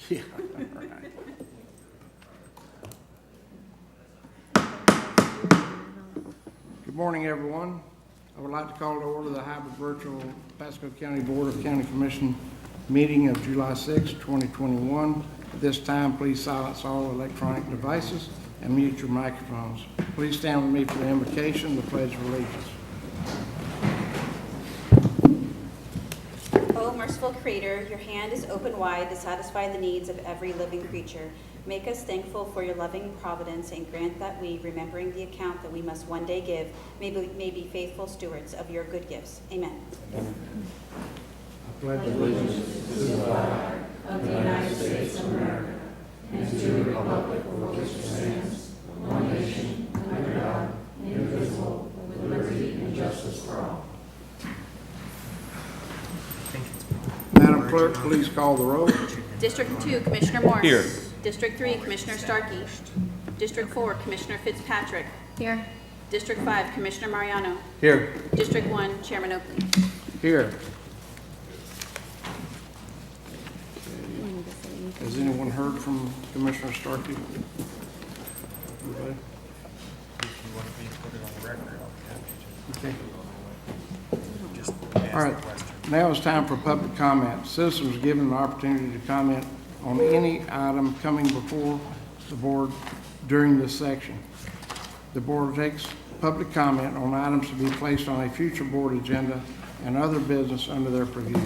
Yeah, right. Good morning, everyone. I would like to call to order the hybrid virtual Pasco County Board of County Commission meeting of July 6, 2021. At this time, please silence all electronic devices and mute your microphones. Please stand with me for the invocation, the Pledge of Allegiance. O merciful Creator, your hand is open wide to satisfy the needs of every living creature. Make us thankful for your loving providence and grant that we, remembering the account that we must one day give, may be faithful stewards of your good gifts. Amen. I pledge allegiance to the flag of the United States of America and to the republic for which it stands, one nation, under God, indivisible, with liberty and justice for all. Madam Clerk, please call the roll. District 2, Commissioner Morris. Here. District 3, Commissioner Starkey. District 4, Commissioner Fitzpatrick. Here. District 5, Commissioner Mariano. Here. District 1, Chairman Oakley. Here. Has anyone heard from Commissioner Starkey? Everybody? If you want me to put it on the record, I'll be happy Okay. to. Just ask All right. the question. Now it's time for public comment. Citizens are given an opportunity to comment on any item coming before the board during this section. The board takes public comment on items to be placed on a future board agenda and other business under their purview.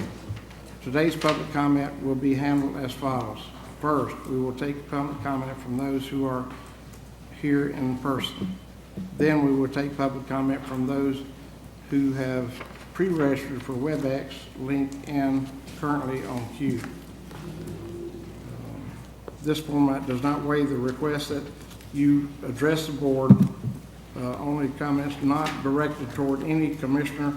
Today's public comment will be handled as follows. First, we will take public comment from those who are here in person. Then we will take public comment from those who have pre-registered for WebEx link and currently on queue. This format does not waive the request that you address the board, only comments not directed toward any commissioner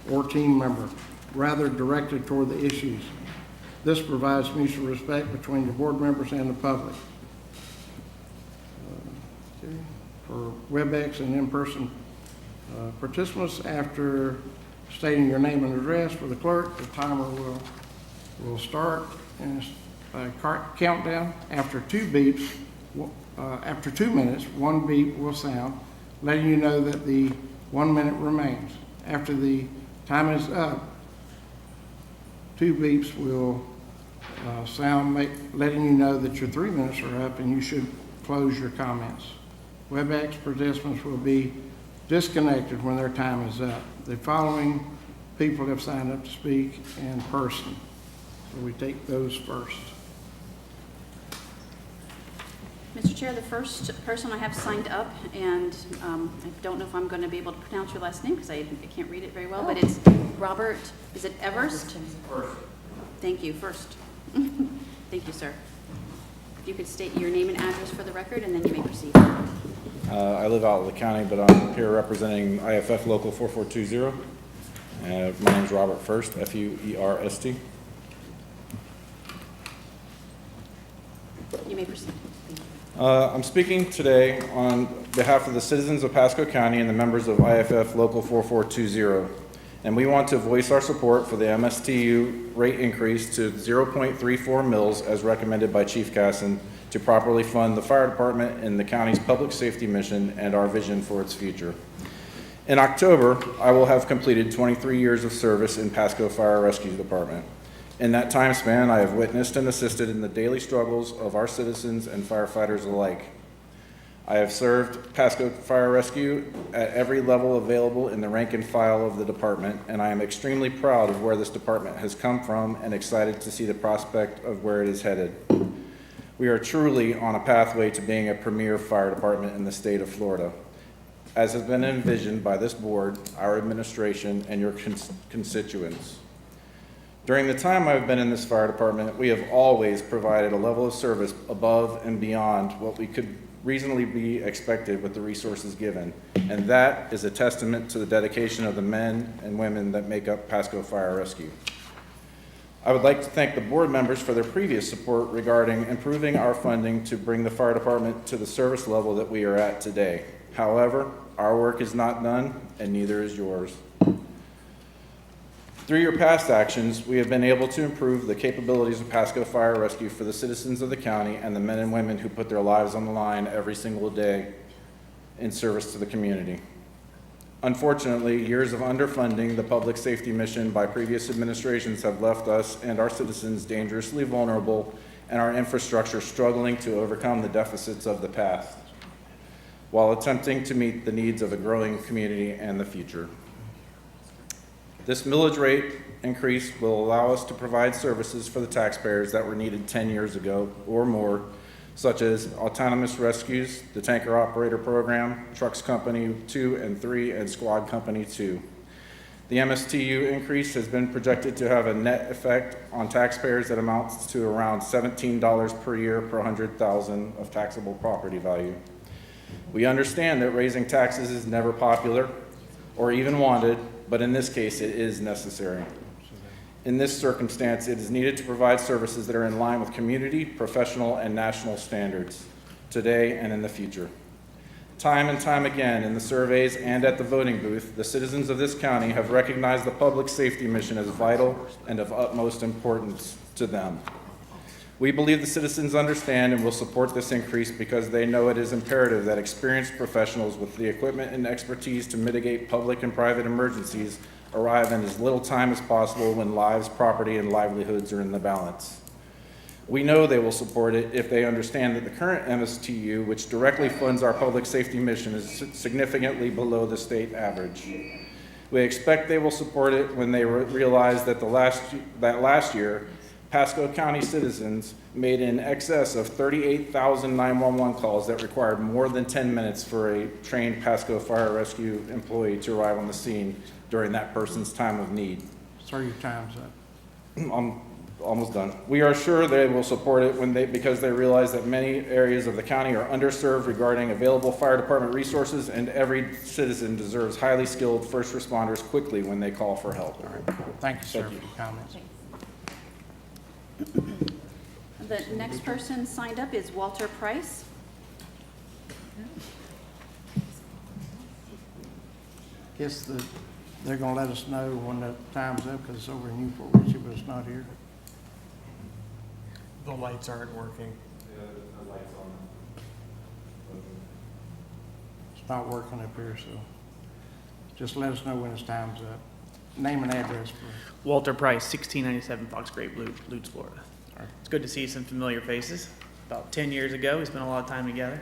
or team member, rather directed toward the issues. This provides mutual respect between the board members and the public. For WebEx and in-person participants, after stating your name and address for the clerk, the timer will start and countdown. After 2 beeps, after 2 minutes, 1 beep will sound, letting you know that the 1 minute remains. After the time is up, 2 beeps will sound, letting you know that your 3 minutes are up and you should close your comments. WebEx participants will be disconnected when their time is up. The following people have signed up to speak in person, so we take those first. Mr. Chair, the first person I have signed up, and I don't know if I'm going to be able to pronounce your last name because I can't read it very well, but it's Robert, is it Everst? First. Thank you, first. Thank you, sir. If you could state your name and address for the record, and then you may proceed. I live out of the county, but I'm here representing IFF Local 4420. My name is Robert First, F-U-E-R-S-T. You may proceed. I'm speaking today on behalf of the citizens of Pasco County and the members of IFF Local 4420. And we want to voice our support for the MSTU rate increase to 0.34 mils as recommended by Chief Casson to properly fund the fire department and the county's public safety mission and our vision for its future. In October, I will have completed 23 years of service in Pasco Fire Rescue Department. In that time span, I have witnessed and assisted in the daily struggles of our citizens and firefighters alike. I have served Pasco Fire Rescue at every level available in the rank and file of the department, and I am extremely proud of where this department has come from and excited to see the prospect of where it is headed. We are truly on a pathway to being a premier fire department in the state of Florida, as has been envisioned by this board, our administration, and your constituents. During the time I've been in this fire department, we have always provided a level of service above and beyond what we could reasonably be expected with the resources given, and that is a testament to the dedication of the men and women that make up Pasco Fire Rescue. I would like to thank the board members for their previous support regarding improving our funding to bring the fire department to the service level that we are at today. However, our work is not done, and neither is yours. Through your past actions, we have been able to improve the capabilities of Pasco Fire Rescue for the citizens of the county and the men and women who put their lives on the line every single day in service to the community. Unfortunately, years of underfunding the public safety mission by previous administrations have left us and our citizens dangerously vulnerable and our infrastructure struggling to overcome the deficits of the past, while attempting to meet the needs of a growing community and the future. This millage rate increase will allow us to provide services for the taxpayers that were needed 10 years ago or more, such as autonomous rescues, the tanker operator program, Trucks Company 2 and 3, and Squad Company 2. The MSTU increase has been projected to have a net effect on taxpayers that amounts to around $17 per year per 100,000 of taxable property value. We understand that raising taxes is never popular or even wanted, but in this case, it is necessary. In this circumstance, it is needed to provide services that are in line with community, professional, and national standards today and in the future. Time and time again in the surveys and at the voting booth, the citizens of this county have recognized the public safety mission as vital and of utmost importance to them. We believe the citizens understand and will support this increase because they know it is imperative that experienced professionals with the equipment and expertise to mitigate public and private emergencies arrive in as little time as possible when lives, property, and livelihoods are in the balance. We know they will support it if they understand that the current MSTU, which directly funds our public safety mission, is significantly below the state average. We expect they will support it when they realize that last year, Pasco County citizens made in excess of 38,000 911 calls that required more than 10 minutes for a trained Pasco Fire Rescue employee to arrive on the scene during that person's time of need. 3 times up. I'm almost done. We are sure they will support it because they realize that many areas of the county are underserved regarding available fire department resources, and every citizen deserves highly skilled first responders quickly when they call for help. All right. Thank you, sir, Thank you. for your comments. The next person signed up is Walter Price. Guess they're gonna let us know when the time's up, because it's over in Newport Richie, but it's not here. The lights aren't working. It's not working up here, so just let us know when his time's up. Name and address for Walter Price, 1697 Fox Grave, Lutz, Florida. It's good to see some familiar faces. About 10 years ago, we spent a lot of time together.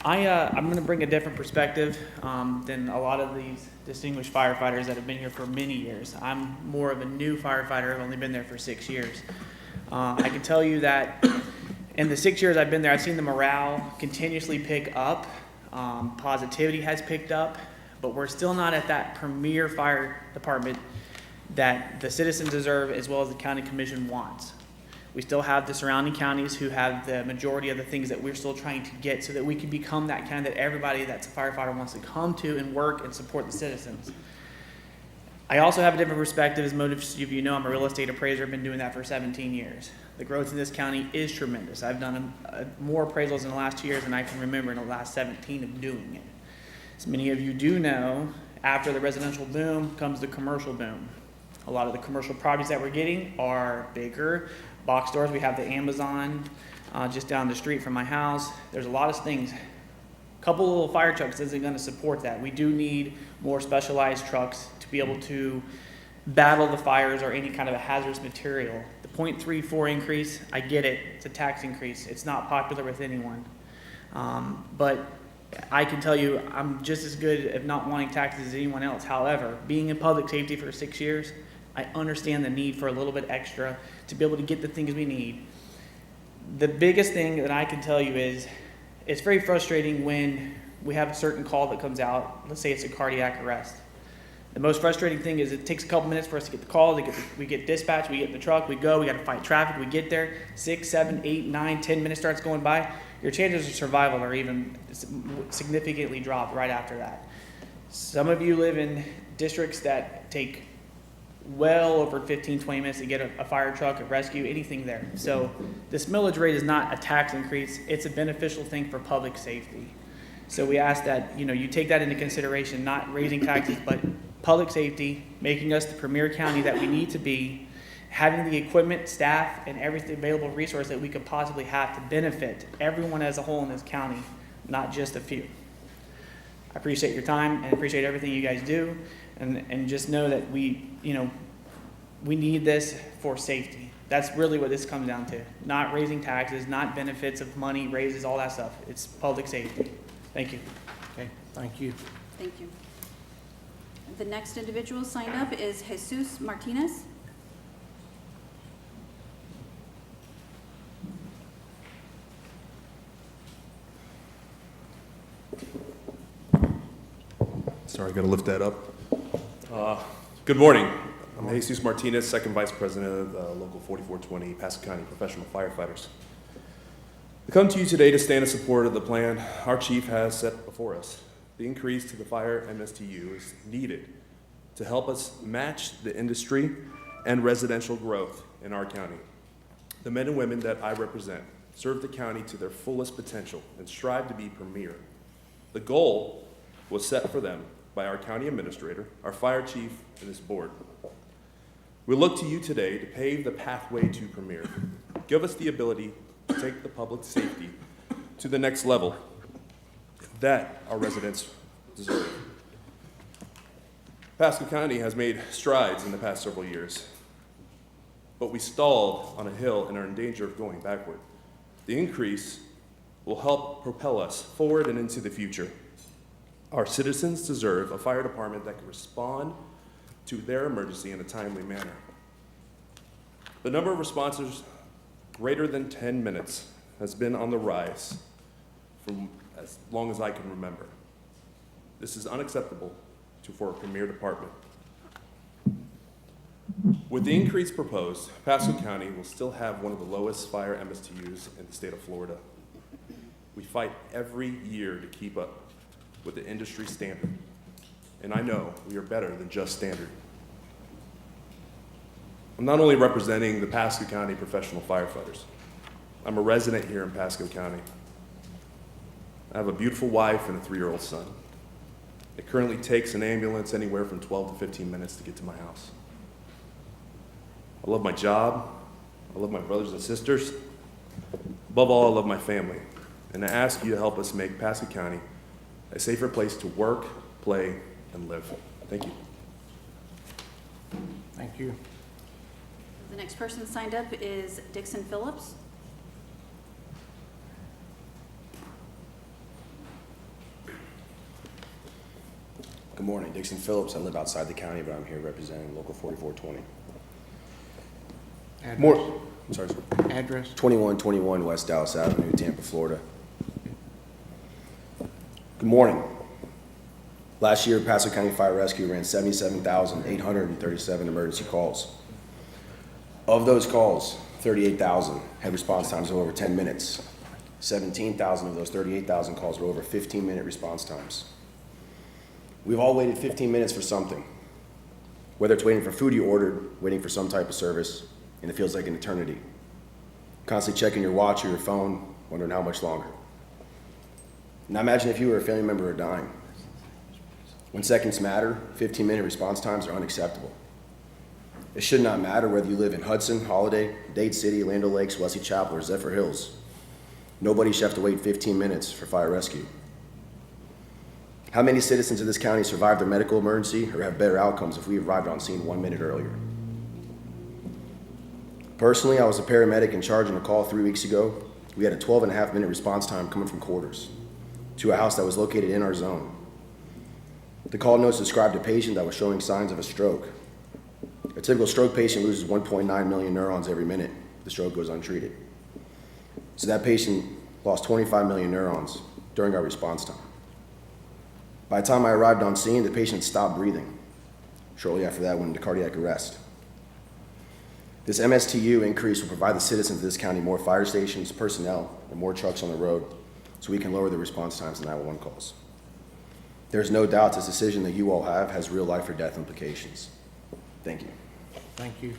I'm going to bring a different perspective than a lot of these distinguished firefighters that have been here for many years. I'm more of a new firefighter. I've only been there for 6 years. I can tell you that in the 6 years I've been there, I've seen the morale continuously pick up. Positivity has picked up, but we're still not at that premier fire department that the citizens deserve as well as the county commission wants. We still have the surrounding counties who have the majority of the things that we're still trying to get so that we can become that county that everybody that's a firefighter wants to come to and work and support the citizens. I also have a different perspective. As most of you know, I'm a real estate appraiser. I've been doing that for 17 years. The growth in this county is tremendous. I've done more appraisals in the last 2 years than I can remember in the last 17 of doing it. As many of you do know, after the residential boom comes the commercial boom. A lot of the commercial properties that we're getting are bigger box stores. We have the Amazon just down the street from my house. There's a lot of things. A couple little fire trucks isn't going to support that. We do need more specialized trucks to be able to battle the fires or any kind of a hazardous material. The 0.34 increase, I get it. It's a tax increase. It's not popular with anyone. But I can tell you I'm just as good at not wanting taxes as anyone else. However, being in public safety for 6 years, I understand the need for a little bit extra to be able to get the things we need. The biggest thing that I can tell you is it's very frustrating when we have a certain call that comes out. Let's say it's a cardiac arrest. The most frustrating thing is it takes a couple minutes for us to get the call, we get dispatch, we get the truck, we go, we got to fight traffic, we get there, 6, 7, 8, 9, 10 minutes starts going by. Your chances of survival are even significantly dropped right after that. Some of you live in districts that take well over 15, 20 minutes to get a fire truck, a rescue, anything there. So this millage rate is not a tax increase. It's a beneficial thing for public safety. So we ask that you take that into consideration, not raising taxes, but public safety, making us the premier county that we need to be, having the equipment, staff, and everything available resource that we could possibly have to benefit everyone as a whole in this county, not just a few. I appreciate your time and appreciate everything you guys do, and just know that we need this for safety. That's really what this comes down to. Not raising taxes, not benefits of money, raises, all that stuff. It's public safety. Thank you. Okay, thank you. Thank you. The next individual signed up is Jesus Martinez. Sorry, I gotta lift that up. Good morning. I'm Jesus Martinez, Second Vice President of Local 4420, Pasco County Professional Firefighters. I come to you today to stand in support of the plan our chief has set before us. The increase to the fire MSTU is needed to help us match the industry and residential growth in our county. The men and women that I represent serve the county to their fullest potential and strive to be premier. The goal was set for them by our county administrator, our fire chief, and this board. We look to you today to pave the pathway to premier. Give us the ability to take the public safety to the next level that our residents deserve. Pasco County has made strides in the past several years, but we stalled on a hill and are in danger of going backward. The increase will help propel us forward and into the future. Our citizens deserve a fire department that can respond to their emergency in a timely manner. The number of responses greater than 10 minutes has been on the rise from as long as I can remember. This is unacceptable for a premier department. With the increase proposed, Pasco County will still have one of the lowest fire MSTUs in the state of Florida. We fight every year to keep up with the industry standard, and I know we are better than just standard. I'm not only representing the Pasco County professional firefighters, I'm a resident here in Pasco County. I have a beautiful wife and a 3-year-old son. It currently takes an ambulance anywhere from 12 to 15 minutes to get to my house. I love my job, I love my brothers and sisters. Above all, I love my family, and I ask you to help us make Pasco County a safer place to work, play, and live. Thank you. Thank you. The next person signed up is Dixon Phillips. Good morning, Dixon Phillips. I live outside the county, but I'm here representing Local 4420. Address. Sorry, sir. Address. 2121 West Dallas Avenue, Tampa, Florida. Good morning. Last year, Pasco County Fire Rescue ran 77,837 emergency calls. Of those calls, 38,000 had response times of over 10 minutes. 17,000 of those 38,000 calls were over 15-minute response times. We've all waited 15 minutes for something. Whether it's waiting for food you ordered, waiting for some type of service, and it feels like an eternity. Constantly checking your watch or your phone, wondering how much longer. Now imagine if you were a family member or dying. When seconds matter, 15-minute response times are unacceptable. It should not matter whether you live in Hudson, Holiday, Dade City, Land O'Lakes, Wesley Chapel, or Zephyr Hills. Nobody should have to wait 15 minutes for fire rescue. How many citizens of this county survived their medical emergency or have better outcomes if we arrived on scene 1 minute earlier? Personally, I was a paramedic in charge on a call 3 weeks ago. We had a 12.5-minute response time coming from quarters to a house that was located in our zone. The call notes described a patient that was showing signs of a stroke. A typical stroke patient loses 1.9 million neurons every minute if the stroke goes untreated. So that patient lost 25 million neurons during our response time. By the time I arrived on scene, the patient stopped breathing. Shortly after that, went into cardiac arrest. This MSTU increase will provide the citizens of this county more fire stations, personnel, and more trucks on the road so we can lower the response times to 911 calls. There's no doubt this decision that you all have has real life or death implications. Thank you. Thank you.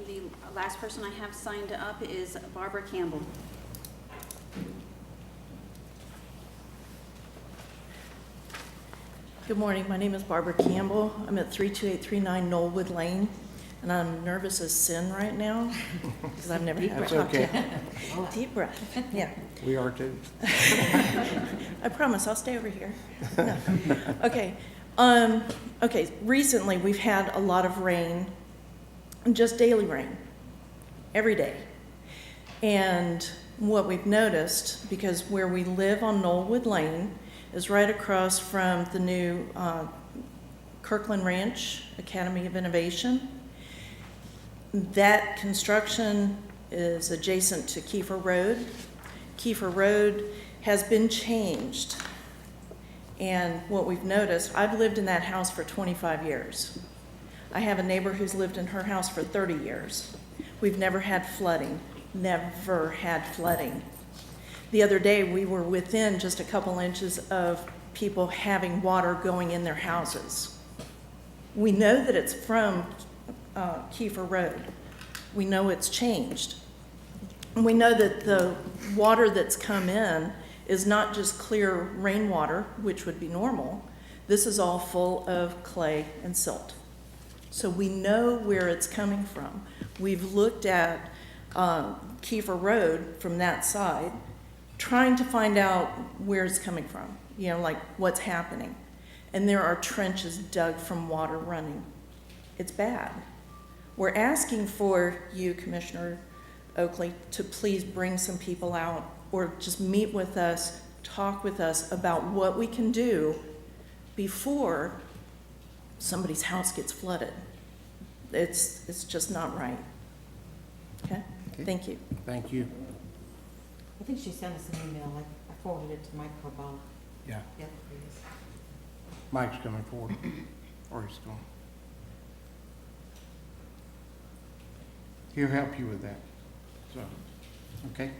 The last person I have signed up is Barbara Campbell. Good morning. My name is Barbara Campbell. I'm at 32839 Knollwood Lane, and I'm nervous as sin right now because I've never had That's a okay. Deep breath. Yeah. We are too. I promise I'll stay over here. No. Okay. Okay. Recently, we've had a lot of rain, just daily rain, every day. And what we've noticed, because where we live on Knollwood Lane is right across from the new Kirkland Ranch Academy of Innovation. That construction is adjacent to Kiefer Road. Kiefer Road has been changed. And what we've noticed, I've lived in that house for 25 years. I have a neighbor who's lived in her house for 30 years. We've never had flooding, never had flooding. The other day, we were within just a couple inches of people having water going in their houses. We know that it's from Kiefer Road. We know it's changed. And we know that the water that's come in is not just clear rainwater, which would be normal. This is all full of clay and silt. So we know where it's coming from. We've looked at Kiefer Road from that side, trying to find out where it's coming from, you know, like what's happening. And there are trenches dug from water running. It's bad. We're asking for you, Commissioner Oakley, to please bring some people out or just meet with us, talk with us about what we can do before somebody's house gets flooded. It's just not right. Okay? Thank you. Thank you. I think she sent us an email. I forwarded it to Mike Corbell. Yeah. Yep, please. Mike's coming forward, or he's going. He'll help you with that. So, okay?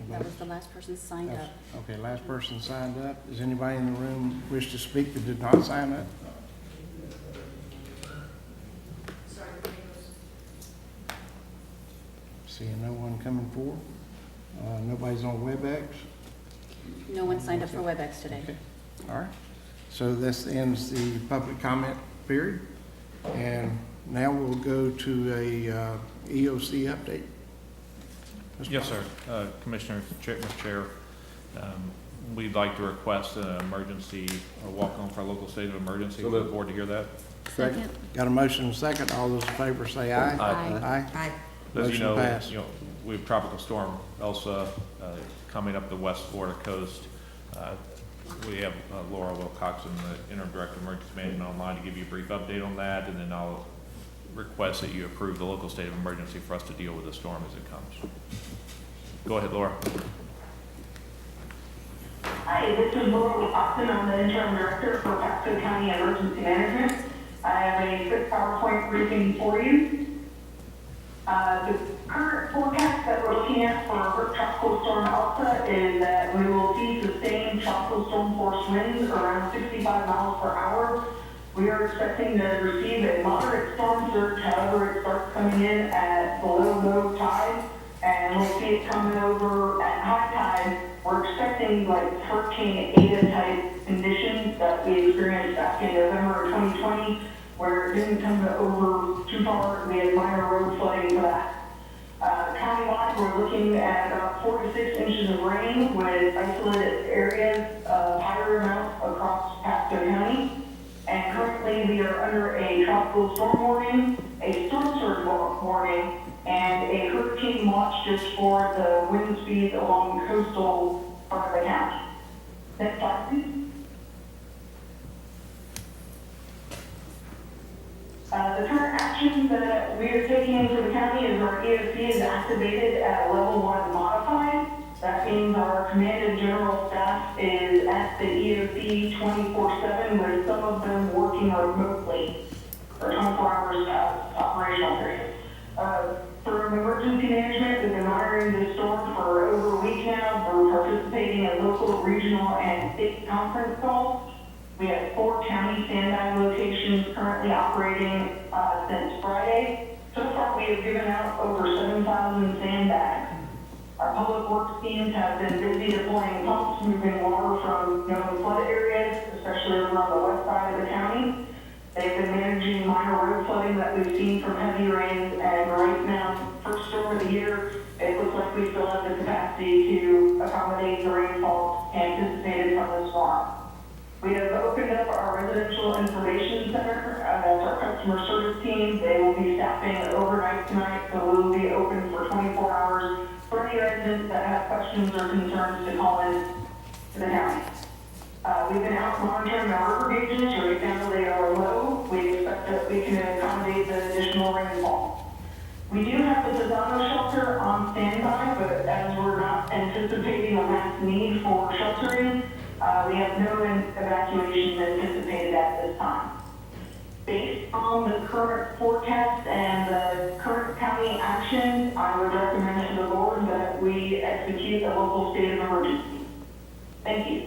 That was the last person signed up. Okay, last person signed up. Does anybody in the room wish to speak that did not sign up? Seeing no one coming forward. Nobody's on WebEx. No one signed up for WebEx today. Okay, all right. So this ends the public comment period. And now we'll go to a EOC update. Mr. Yes, sir. Commissioner, Mr. Chair, we'd like to request an emergency, a walk-on for a local state of emergency. So Look moved. forward to hear that. Second. Got a motion and a second. All those in favor say aye. Aye. Aye. As you Motion know, passed. we have Tropical Storm Elsa coming up the West Florida coast. We have Laura Wilcoxon, the Interim Director of Emergency Management, online to give you a brief update on that, and then I'll request that you approve the local state of emergency for us to deal with the storm as it comes. Go ahead, Laura. Hi, this is Laura Wilcoxon. I'm the Interim Director for Pasco County Emergency Management. I have a quick PowerPoint briefing for you. The current forecast that we're looking at for Tropical Storm Elsa is that we will see sustained tropical storm force winds around 65 miles per hour. We are expecting to receive a moderate storm surge, however, it starts coming in at below low tide, and we'll see it coming over at high tide. We're expecting like Hurricane Ada type conditions that we experienced back in November of 2020, where it didn't come over too far. We had minor road flooding for that. Countywide, we're looking at about 4 to 6 inches of rain with isolated areas of higher amounts across Pasco County. And currently we are under a tropical storm warning, a storm surge warning, and a hurricane watch just for the wind speed along the coastal part of the county. Next slide, please. The current actions that we are taking for the county is our EOC is activated at level 1 modified. That means our command and general staff is at the EOC 24/7, with some of them working remotely for 24 hours operational period. For emergency management, we've been monitoring this storm for over a week now. We're participating in local, regional, and state conference calls. We have 4 county standby locations currently operating since Friday. So far, we have given out over 7,000 sandbags. Our public works teams have been busy deploying pumps, moving water from known flood areas, especially especially over on the west side of the county. They've been managing minor road flooding that we've seen from heavy rains, and right now, first storm of the year, it looks like we still have the capacity to accommodate the rainfall anticipated from the storm. We have opened up our residential information center, that's our customer service team. They will be staffing overnight tonight, so we will be open for 24 hours for any residents that have questions or concerns to call in to the county. We've been out monitoring our river gauges. Right now they are low. We expect that we can accommodate the additional rainfall. We do have the Pisano shelter on standby, but as we're not anticipating a mass need for sheltering, we have no evacuations anticipated at this time. Based on the current forecast and the current county action, I would recommend to the board that we execute a local state of emergency. Thank you.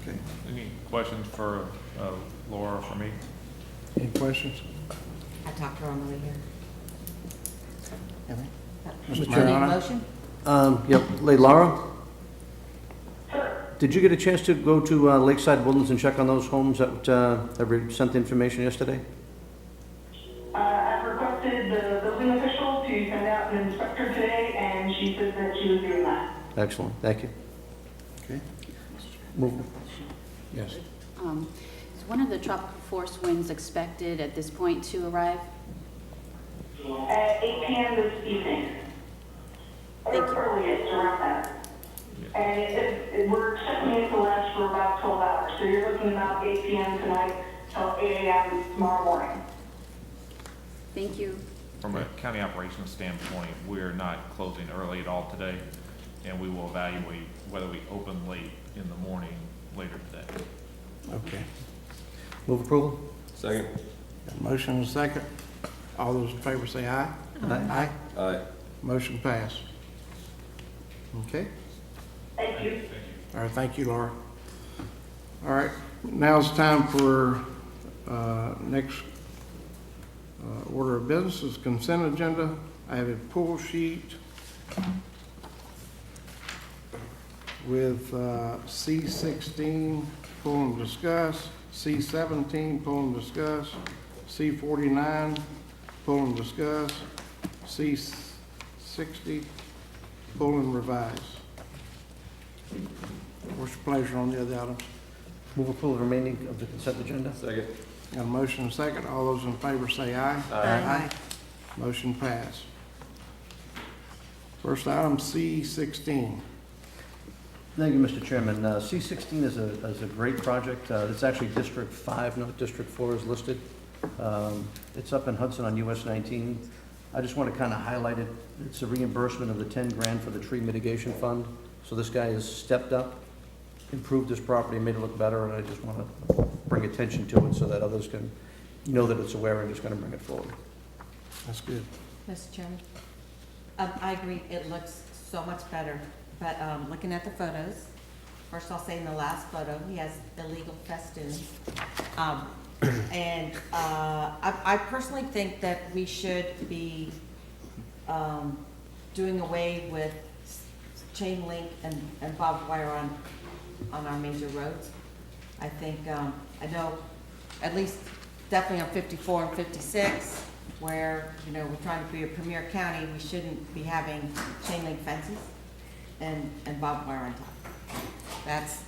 Okay. Any questions for Laura or for me? Any questions? I talked to her on the way here. Mr. Do you need a Mariano? motion? Yep, Lady Laura, Sir, did you get a chance to go to Lakeside Woodlands and check on those homes that we sent the information yesterday? I've requested the building official to send out an inspector today, and she said that she was doing that. Excellent, thank you. Okay. Move. Yes. Is one of the tropical force winds expected at this point to arrive? At 8 p.m. this evening. Thank you. Earliest, around that. And we're expecting it to last for about 12 hours. So you're looking about 8 p.m. tonight till 8 a.m. tomorrow morning. Thank you. From a county operations standpoint, we're not closing early at all today, and we will evaluate whether we open late in the morning later today. Okay. Move approval? Second. Got a motion and a second. All those in favor say aye. Aye. Aye. Motion passed. Okay. Thank you. All right, thank you, Laura. All right, now's the time for next order of business is consent agenda. I have a pull sheet with C16, pull and discuss, C17, pull and discuss, C49, pull and discuss, C60, pull and revise. What's your pleasure on the other items? Move approval of remaining of the consent agenda? Second. Got a motion and a second. All those in favor say aye. Aye. Motion passed. First item, C16. Thank you, Mr. Chairman. C16 is a great project. It's actually District 5, not District 4 is listed. It's up in Hudson on US 19. I just want to kind of highlight it. It's a reimbursement of the 10 grand for the tree mitigation fund. So this guy has stepped up, improved this property, made it look better, and I just want to bring attention to it so that others can know that it's aware and just going to bring it forward. That's good. Mr. Chairman? I agree, it looks so much better, but looking at the photos, first I'll say in the last photo, he has illegal festoons. And I personally think that we should be doing away with chain link and barbed wire on our major roads. I think, I know, at least definitely on 54 and 56, where, you know, we're trying to be a premier county, we shouldn't be having chain link fences and barbed wire on top. That's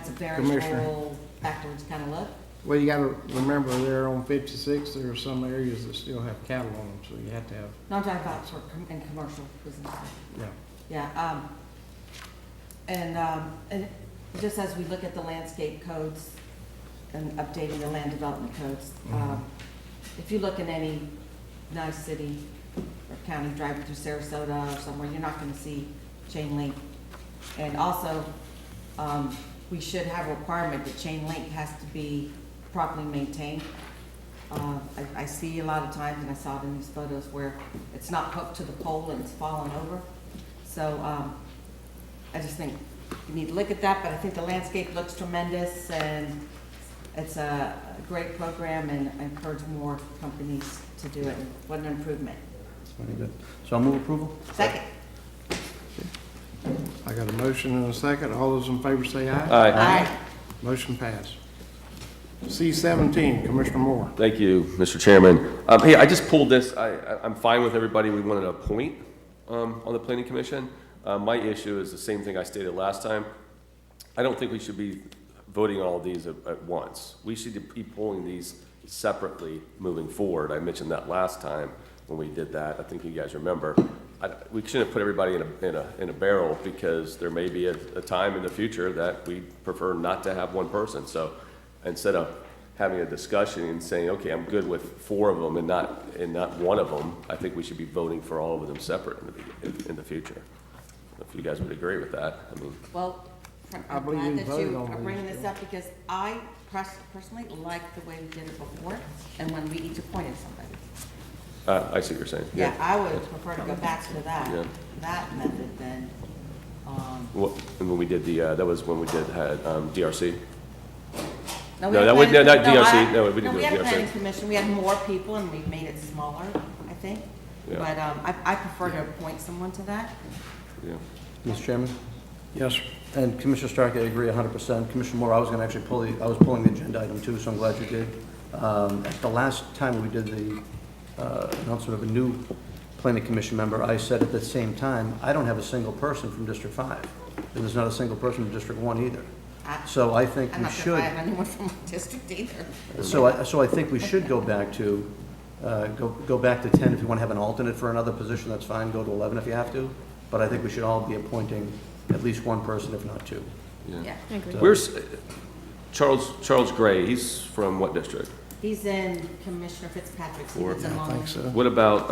a very Commissioner. old, backwards kind of look. Well, you got to remember there on 56, there are some areas that still have cattle on them, so you have to have, No, I'm talking about in commercial businesses. yeah. Yeah, and just as we look at the landscape codes and updating the land development codes, if you look in any nice city or county, driving through Sarasota or somewhere, you're not gonna see chain link. And also, we should have a requirement that chain link has to be properly maintained. I see a lot of times, and I saw it in these photos, where it's not hooked to the pole and it's fallen over. So, I just think you need to look at that, but I think the landscape looks tremendous, and it's a great program, and I encourage more companies to do it. What an improvement. Very good. So I'll move approval? Second. I got a motion and a second. All those in favor say aye. Aye. Motion passed. C-17, Commissioner Moore. Thank you, Mr. Chairman. Hey, I just pulled this. I'm fine with everybody we wanted to appoint on the Planning Commission. My issue is the same thing I stated last time. I don't think we should be voting on all these at once. We should be pulling these separately moving forward. I mentioned that last time when we did that. I think you guys remember. We shouldn't put everybody in a barrel, because there may be a time in the future that we prefer not to have one person. So instead of having a discussion and saying, okay, I'm good with 4 of them and not one of them, I think we should be voting for all of them separate in the future. If you guys would agree with that, I mean. Well, I I'm believe glad you that voted you on are these, bringing this yeah. up, because I personally like the way we did it before, and when we each appointed somebody. I see what you're saying. Yeah, I would prefer to go back to Yeah. that method than, And when we did that was when we had DRC. No, No, that would- no, not DRC. No, we didn't do we had a DRC. planning commission, we had more people, and we made it smaller, I think. Yeah. But I prefer to appoint someone to that. Yeah. Mr. Chairman? Yes, sir. And Commissioner Stark, I agree 100%. Commissioner Moore, I was going to actually I was pulling the agenda item too, so I'm glad you did. At the last time we did the announcement of a new planning commission member, I said at the same time, I don't have a single person from District 5. And there's not a single person from District 1 either. So I think I'm we not sure should. if I have anyone from my district either. So I think we should go back to, go back to 10. If you want to have an alternate for another position, that's fine. Go to 11 if you have to. But I think we should all be appointing at least one person, if not 2. Yeah. Where's Charles Gray? He's from what district? He's in Commissioner Fitzpatrick's, he lives in I Long think Beach. so. What about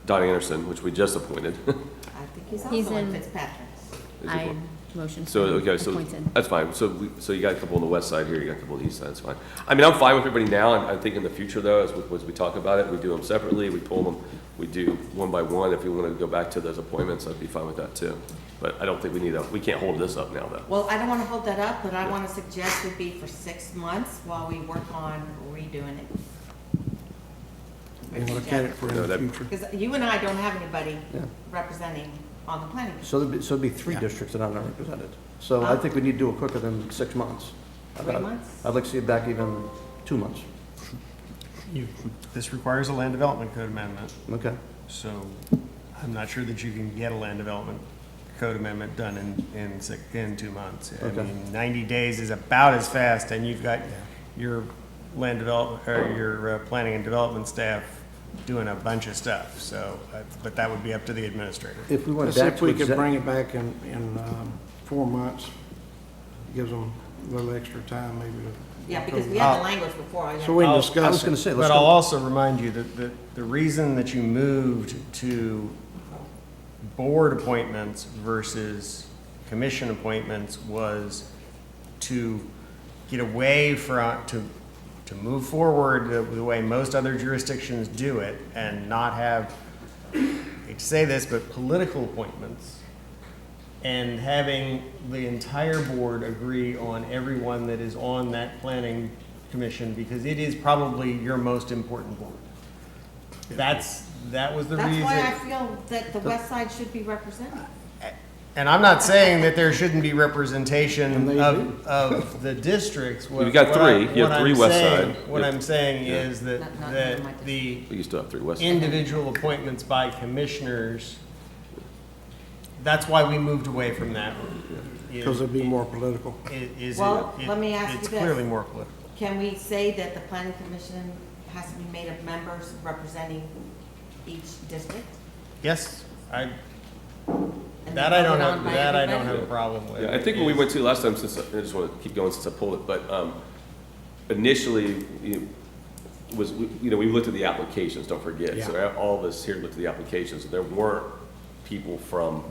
Dottie Anderson, which we just appointed? I think he's He's also in in- Fitzpatrick's. Is it I what? motion So, okay, so appointed. that's fine. So you got a couple on the west side here, you got a couple on the east side, that's fine. I mean, I'm fine with everybody now. I think in the future though, as we talk about it, we do them separately, we pull them, we do one by one. If you want to go back to those appointments, I'd be fine with that too. But I don't think we can't hold this up now though. Well, I don't want to hold that up, but I want to suggest it be for 6 months while we work on redoing it. And look at it for No, the that- future. Because you and I don't have anybody Yeah. representing on the planning. So it'd be 3 districts that are not represented. So I think we need to do it quicker than 6 months. 3 months? I'd like to see it back even 2 months. This requires a land development code amendment, Okay. so I'm not sure that you can get a land development code amendment done in 2 months. I Okay. mean, 90 days is about as fast, and you've got your land development, or your planning and development staff doing a bunch of stuff, so, but that would be up to the administrator. If we went Let's see back if to we could exec, bring it back in 4 months. Gives them a little extra time maybe to. Yeah, because we had the language before. So we can I'll- I was discuss going to it. say, let's But I'll go. also remind you that the reason that you moved to board appointments versus commission appointments was to get away from, to move forward the way most other jurisdictions do it and not have, I hate to say this, but political appointments, and having the entire board agree on everyone that is on that planning commission, because it is probably your most important board. That was the reason. That's why I feel that the west side should be represented. And I'm not saying that there shouldn't be And representation they of the districts. You've got 3. You have 3 west side. What Yep. I'm saying Yeah. is that, Not that my the You still have 3 west side. individual appointments by commissioners, that's why we moved away from that. Because it'd be more political. Well, let me ask you It's this. clearly more political. Can we say that the planning commission has to be made of members representing each district? Yes, And that then I don't voted on have, by that I don't everybody? have a problem with. Yeah, I think when we went to last time, since I just want to keep going since I pulled it, but initially, we looked at the applications, don't forget. So all of us here looked at the applications, and there weren't people from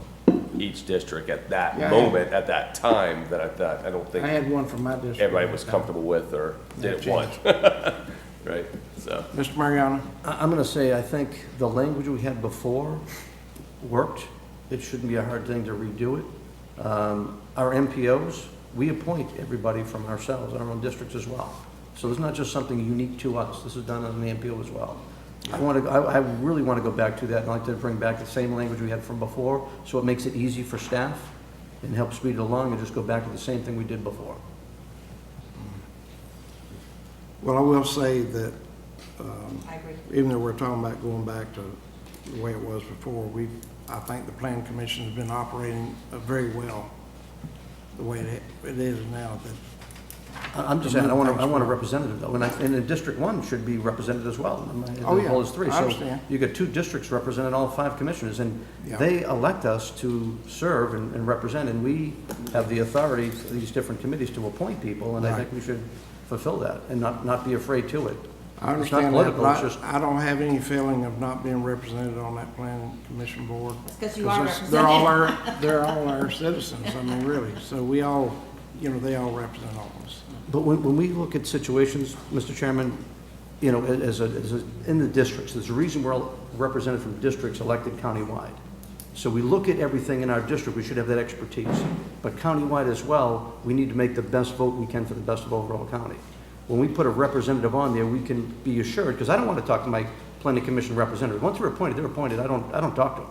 each district at that Yeah, moment, at that time, that I don't I think had one from my district. everybody was comfortable with or didn't want. Right, so. Mr. Mariano? I'm going to say, I think the language we had before worked. It shouldn't be a hard thing to redo it. Our MPOs, we appoint everybody from ourselves, our own districts as well. So it's not just something unique to us. This is done on the MPO as well. I really want to go back to that, and I'd like to bring back the same language we had from before, so it makes it easy for staff and helps speed it along, and just go back to the same thing we did before. Well, I will say that, I agree. even though we're talking about going back to the way it was before, I think the planning commission has been operating very well the way it is now. I'm just saying, I want a representative though, and in District 1 should be represented as well, Oh, as yeah. well as 3. I understand. So you get 2 districts representing all 5 commissioners, and Yeah. they elect us to serve and represent, and we have the authority for these different committees to appoint people, and I Right. think we should fulfill that and not be afraid to it. I It's not understand that, political, but it's just, I don't have any feeling of not being represented on that planning commission board. It's 'cause you are They're all our citizens, I mean, really. So we all, they all represent all of us. but when we look at situations, Mr. Chairman, in the districts, there's a reason we're all represented from districts elected countywide. So we look at everything in our district, we should have that expertise. But countywide as well, we need to make the best vote we can for the best of overall county. When we put a representative on there, we can be assured, because I don't want to talk to my planning commission representative. Once they're appointed, I don't talk to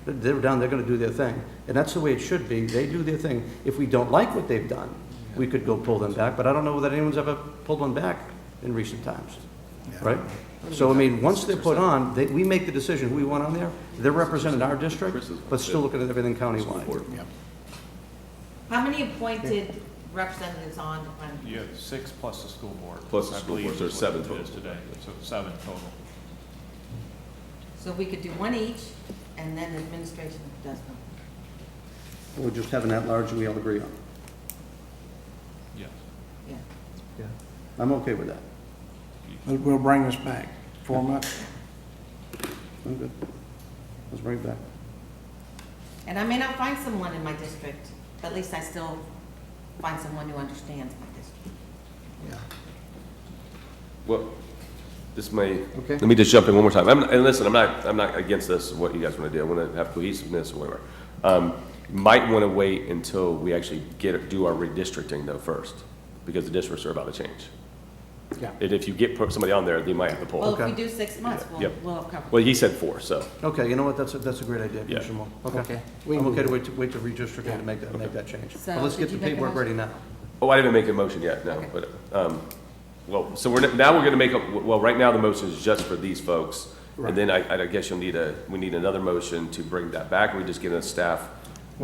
them. They're down, they're going to do their thing. And that's the way it should be. They do their thing. If we don't like what they've done, we could go pull them back, but I don't know that anyone's ever pulled one back in recent times, right? So, I mean, once they're put on, we make the decision who we want on there. They're representing our district, but still looking at everything countywide. How many appointed representatives on? You have 6 plus the school board. Plus the I school believe board, so is there's what 7 it is today, so 7 total. So we could do 1 each, and then the administration does them. We're just having that large we all agree on. Yes. Yeah. I'm okay with that. We'll bring this back 4 months. I'm good. Let's bring it back. And I may not find someone in my district, but at least I still find someone who understands my district. Yeah. Well, this may, Okay. let me just jump in one more time. And listen, I'm not against this, what you guys want to do. I want to have cohesiveness or whatever. Might want to wait until we actually do our redistricting though first, because the districts are about to change. Yeah. And if you put somebody on there, they might have to pull. Well, Okay. if we do 6 months, Yep. we'll have covered. Well, he said 4, so. Okay, you know what, that's a great idea, Yeah. Commissioner Moore. Okay. Okay. We I'm can okay do to wait to redistrict and to make that change. So, But let's did get the you make a paperwork ready motion? now. Oh, I didn't make a motion yet, no, Okay. but, well, so now we're going to make well, right now the motion is just for these folks. Right. And then I guess we need another motion to bring that back. We just get a staff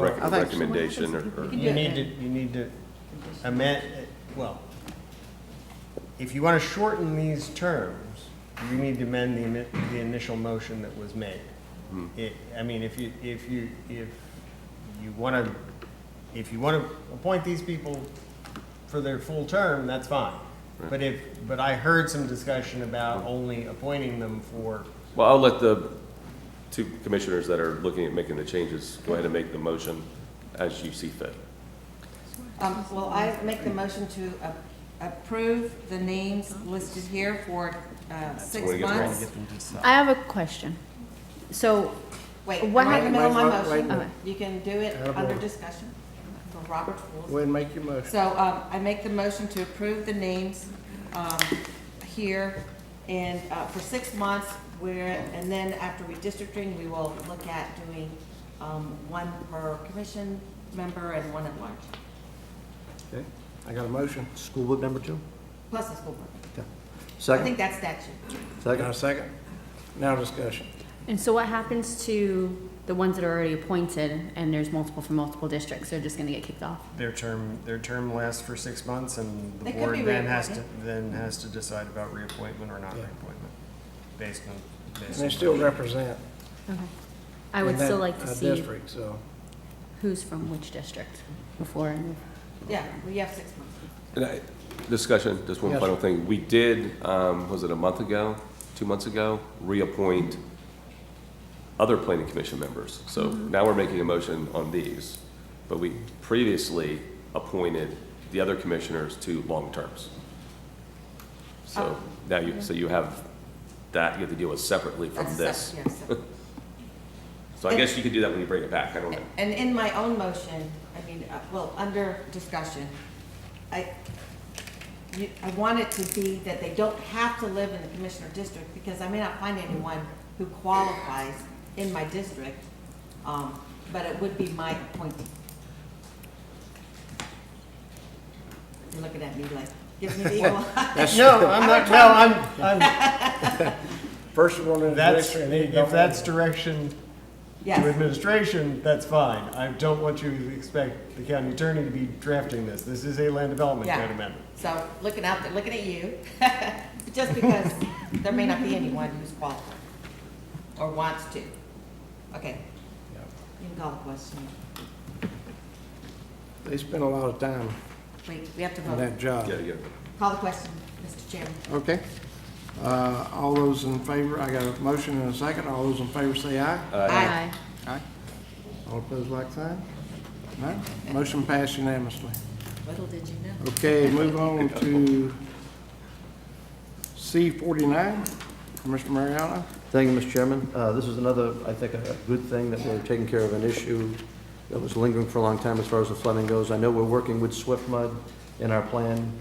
I think- recommendation or. We can do You it. need to amend, well, if you want to shorten these terms, you need to amend the initial motion that was made. I mean, if you want to appoint these people for their full term, that's fine. Right. But I heard some discussion about only appointing them for, Well, I'll let the 2 commissioners that are looking at making the changes go ahead and make the motion as you see fit. Well, I make the motion to approve the names listed here for 6 what it gets wrong. months. I have a question. So, Wait, What I'm in the middle of my Wait, wait, motion. wait. You can do it Attaboy. under discussion for Robert's Go rules. ahead and make your motion. So I make the motion to approve the names here and for 6 months, and then after redistricting, we will look at doing 1 per commission member and 1 at large, Okay. I got a motion. School board member 2? plus the school board. Okay. I Second? think that's statute. Got Second? a second? Now discussion. and so what happens to the ones that are already appointed and there's multiple from multiple districts? They're just gonna get kicked off? their term lasts for 6 months, and the They could board be then has reappointed. to decide about reappointment or not Yeah. reappointment, based on. And they still represent. Okay. I would in that, still like to see District, so. who's from which district before I move. Yeah, we have 6 months. Discussion, just one Yes. final thing. We did, was it a month ago, 2 months ago, reappoint other planning commission members. So now we're making a motion on these, but we previously appointed the other commissioners to long terms. So now you have that, you have to deal with separately from That's this. separate, yes. So I guess you could do that when you bring it back, I don't know. And in my own motion, I mean, well, under discussion, I want it to be that they don't have to live in the commissioner district, because I may not find anyone who qualifies in my district, but it would be my appointee. You're looking at me like, give me the eagle eye. No, I'm not, no, I'm, First one in the that's, district, and then you if go that's on. direction to Yes, administration, that's fine. I don't want you to expect the county attorney to be drafting this. This is a land development Yeah. code amendment. so looking out there, looking at you, just because there may not be anyone who's qualified or wants to. Okay. You can call the question. They spend a lot of time Wait, we have to on vote. that job. Call the question, Mr. Chairman. Okay. All those in favor, I got a motion and a second. All those in favor say aye. Aye. Aye. All opposed, like sign? No? Motion passed unanimously. Little did you know. Okay, move on to C49, Commissioner Mariano. Thank you, Mr. Chairman. This is another, I think, a good thing that we're taking care of an issue that was lingering for a long time as far as the flooding goes. I know we're working with Swift Mud in our plan,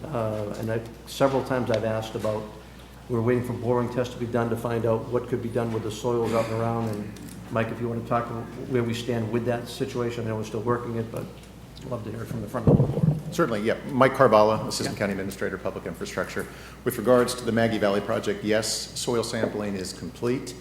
and several times I've asked about, we're waiting for boring tests to be done to find out what could be done with the soils out and around. And Mike, if you want to talk where we stand with that situation, I know we're still working it, but I'd love to hear it from the front of the board. Certainly, yeah. Mike Carvalho, Assistant County Administrator, Public Infrastructure. With regards to the Maggie Valley project, yes, soil sampling is complete.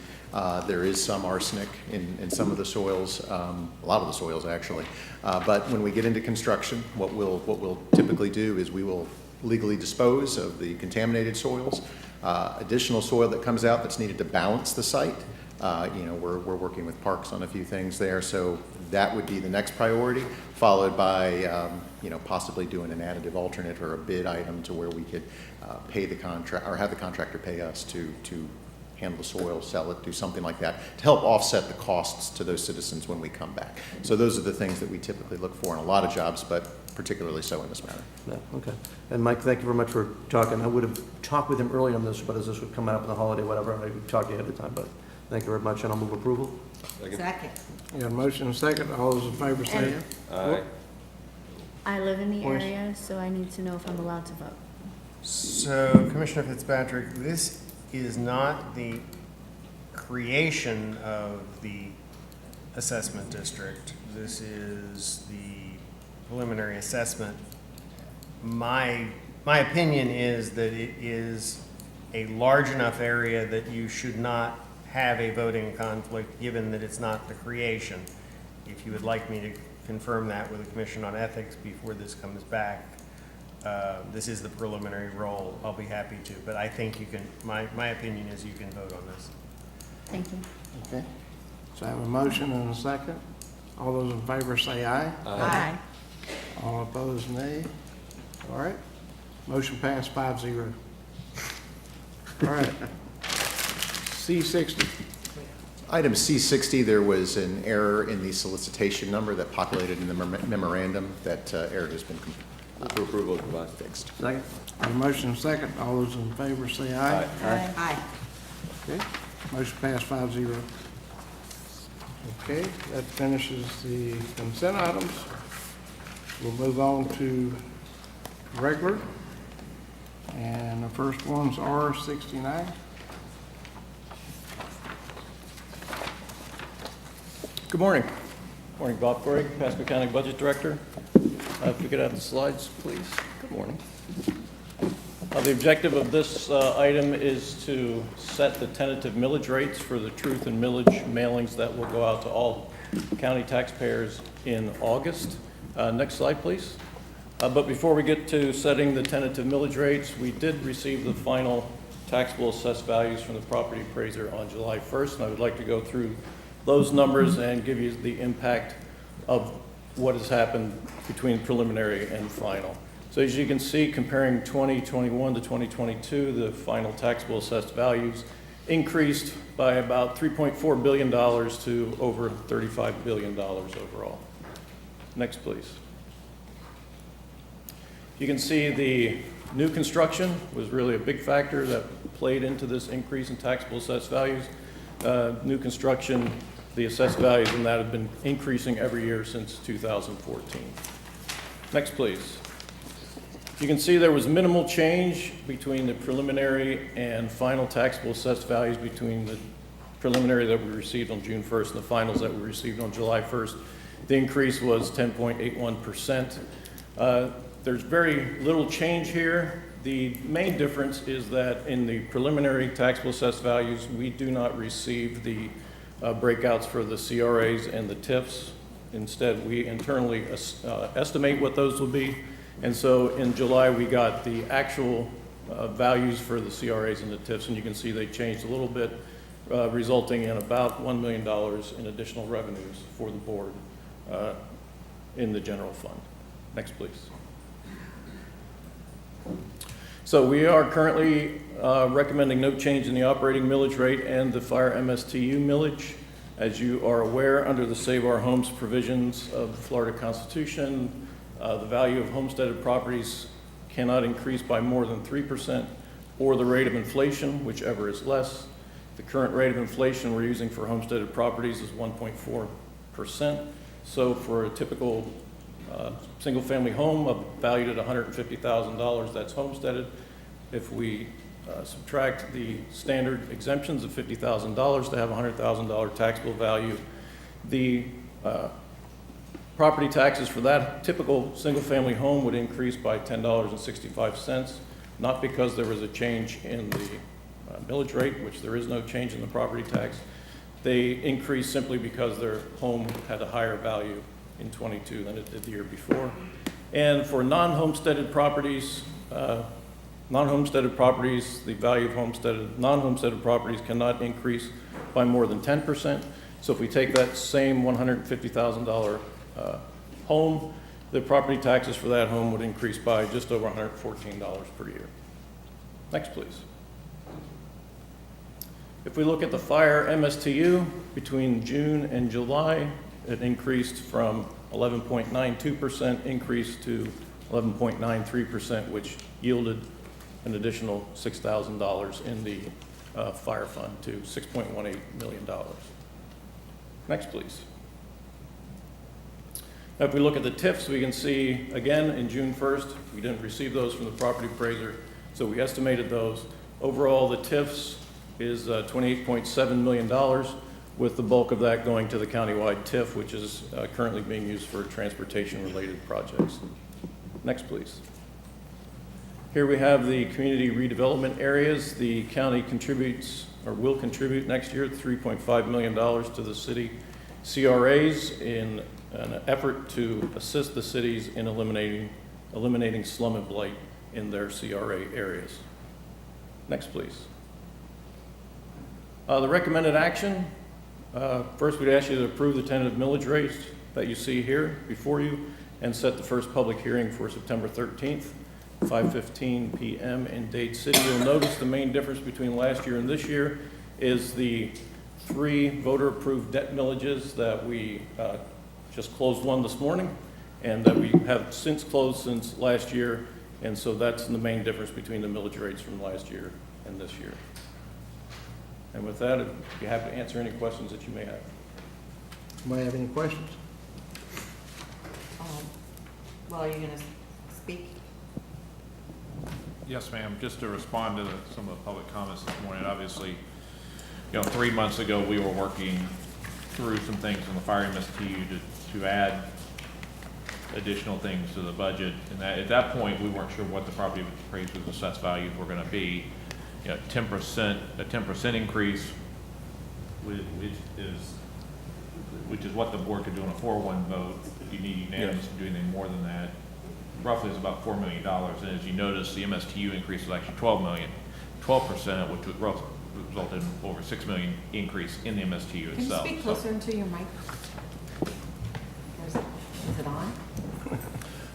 There is some arsenic in some of the soils, a lot of the soils actually. But when we get into construction, what we'll typically do is we will legally dispose of the contaminated soils. Additional soil that comes out that's needed to balance the site. We're working with parks on a few things there, so that would be the next priority, followed by possibly doing an additive alternate or a bid item to where we could pay the contract or have the contractor pay us to handle the soil, sell it, do something like that to help offset the costs to those citizens when we come back. So those are the things that we typically look for in a lot of jobs, but particularly so in this matter. Yeah, okay. And Mike, thank you very much for talking. I would have talked with him earlier on this, but as this would come up in the holiday, whatever, I would talk to you ahead of time, but thank you very much, and I'll move approval. Second. You got a motion and a second. All those in favor say aye. I live in the Voice. area, so I need to know if I'm allowed to vote. So Commissioner Fitzpatrick, this is not the creation of the assessment district. This is the preliminary assessment. My opinion is that it is a large enough area that you should not have a voting conflict, given that it's not the creation. If you would like me to confirm that with the Commission on Ethics before this comes back, this is the preliminary roll, I'll be happy to. But I think you can, my opinion is you can vote on this. Thank you. Okay. So I have a motion and a second. All those in favor say aye. Aye. All opposed, nay. All right. Motion passed 5-0. All right. C60. Item C60, there was an error in the solicitation number that populated in the memorandum. That error has been For approval of the fixed. Second? I have a motion and a second. All those in favor say aye. Aye. Aye. Okay. Motion passed 5-0. Okay, that finishes the consent items. We'll move on to regular. And the first one's R69. Good morning. Morning, Bob Corey, Pasco County Budget Director. If we could have the slides, please. Good morning. The objective of this item is to set the tentative millage rates for the truth and millage mailings that will go out to all county taxpayers in August. Next slide, please. But before we get to setting the tentative millage rates, we did receive the final taxable assessed values from the property appraiser on July 1st, and I would like to go through those numbers and give you the impact of what has happened between preliminary and final. So as you can see, comparing 2021 to 2022, the final taxable assessed values increased by about $3.4 billion to over $35 billion overall. Next, please. You can see the new construction was really a big factor that played into this increase in taxable assessed values. New construction, the assessed values in that have been increasing every year since 2014. Next, please. You can see there was minimal change between the preliminary and final taxable assessed values between the preliminary that we received on June 1st and the finals that we received on July 1st. The increase was 10.81%. There's very little change here. The main difference is that in the preliminary taxable assessed values, we do not receive the breakouts for the CRAs and the TIFs. Instead, we internally estimate what those will be. And so in July, we got the actual values for the CRAs and the TIFs, and you can see they changed a little bit, resulting in about $1 million in additional revenues for the board in the general fund. Next, please. So we are currently recommending no change in the operating millage rate and the fire MSTU millage. As you are aware, under the Save Our Homes provisions of the Florida Constitution, the value of homesteaded properties cannot increase by more than 3% or the rate of inflation, whichever is less. The current rate of inflation we're using for homesteaded properties is 1.4%. So for a typical single-family home valued at $150,000, that's homesteaded. If we subtract the standard exemptions of $50,000 to have a $100,000 taxable value, the property taxes for that typical single-family home would increase by $10.65, not because there was a change in the millage rate, which there is no change in the property tax. They increased simply because their home had a higher value in '22 than it did the year before. And for non-homesteaded properties, the value of non-homesteaded properties cannot increase by more than 10%. So if we take that same $150,000 home, the property taxes for that home would increase by just over $114 per year. Next, please. If we look at the fire MSTU between June and July, it increased from 11.92% increase to 11.93%, which yielded an additional $6,000 in the fire fund to $6.18 million. Next, please. Now, if we look at the TIFs, we can see, again, in June 1st, we didn't receive those from the property appraiser, so we estimated those. Overall, the TIFs is $28.7 million, with the bulk of that going to the countywide TIF, which is currently being used for transportation-related projects. Next, please. Here we have the community redevelopment areas. The county contributes, or will contribute next year, $3.5 million to the city CRAs in an effort to assist the cities in eliminating slum and blight in their CRA areas. Next, please. The recommended action, first we'd ask you to approve the tentative millage rates that you see here before you and set the first public hearing for September 13th, 5:15 p.m. in Dade City. You'll notice the main difference between last year and this year is the 3 voter-approved debt millages that we just closed one this morning and that we have since closed since last year. And so that's the main difference between the millage rates from last year and this year. And with that, I'd be happy to answer any questions that you may have. Anybody have any questions? Well, are you going to speak? Yes, ma'am. Just to respond to some of the public comments this morning, obviously, 3 months ago, we were working through some things in the fire MSTU to add additional things to the budget. And at that point, we weren't sure what the property appraiser's assessed values were going to be. 10% increase, which is what the board could do on a 4-1 vote. If you need unanimous to do anything more than that, roughly is about $4 million. And as you notice, the MSTU increase was actually $12 million, 12%, which would result in over $6 million increase in the MSTU itself. Can you speak closer into your mic? Is it on?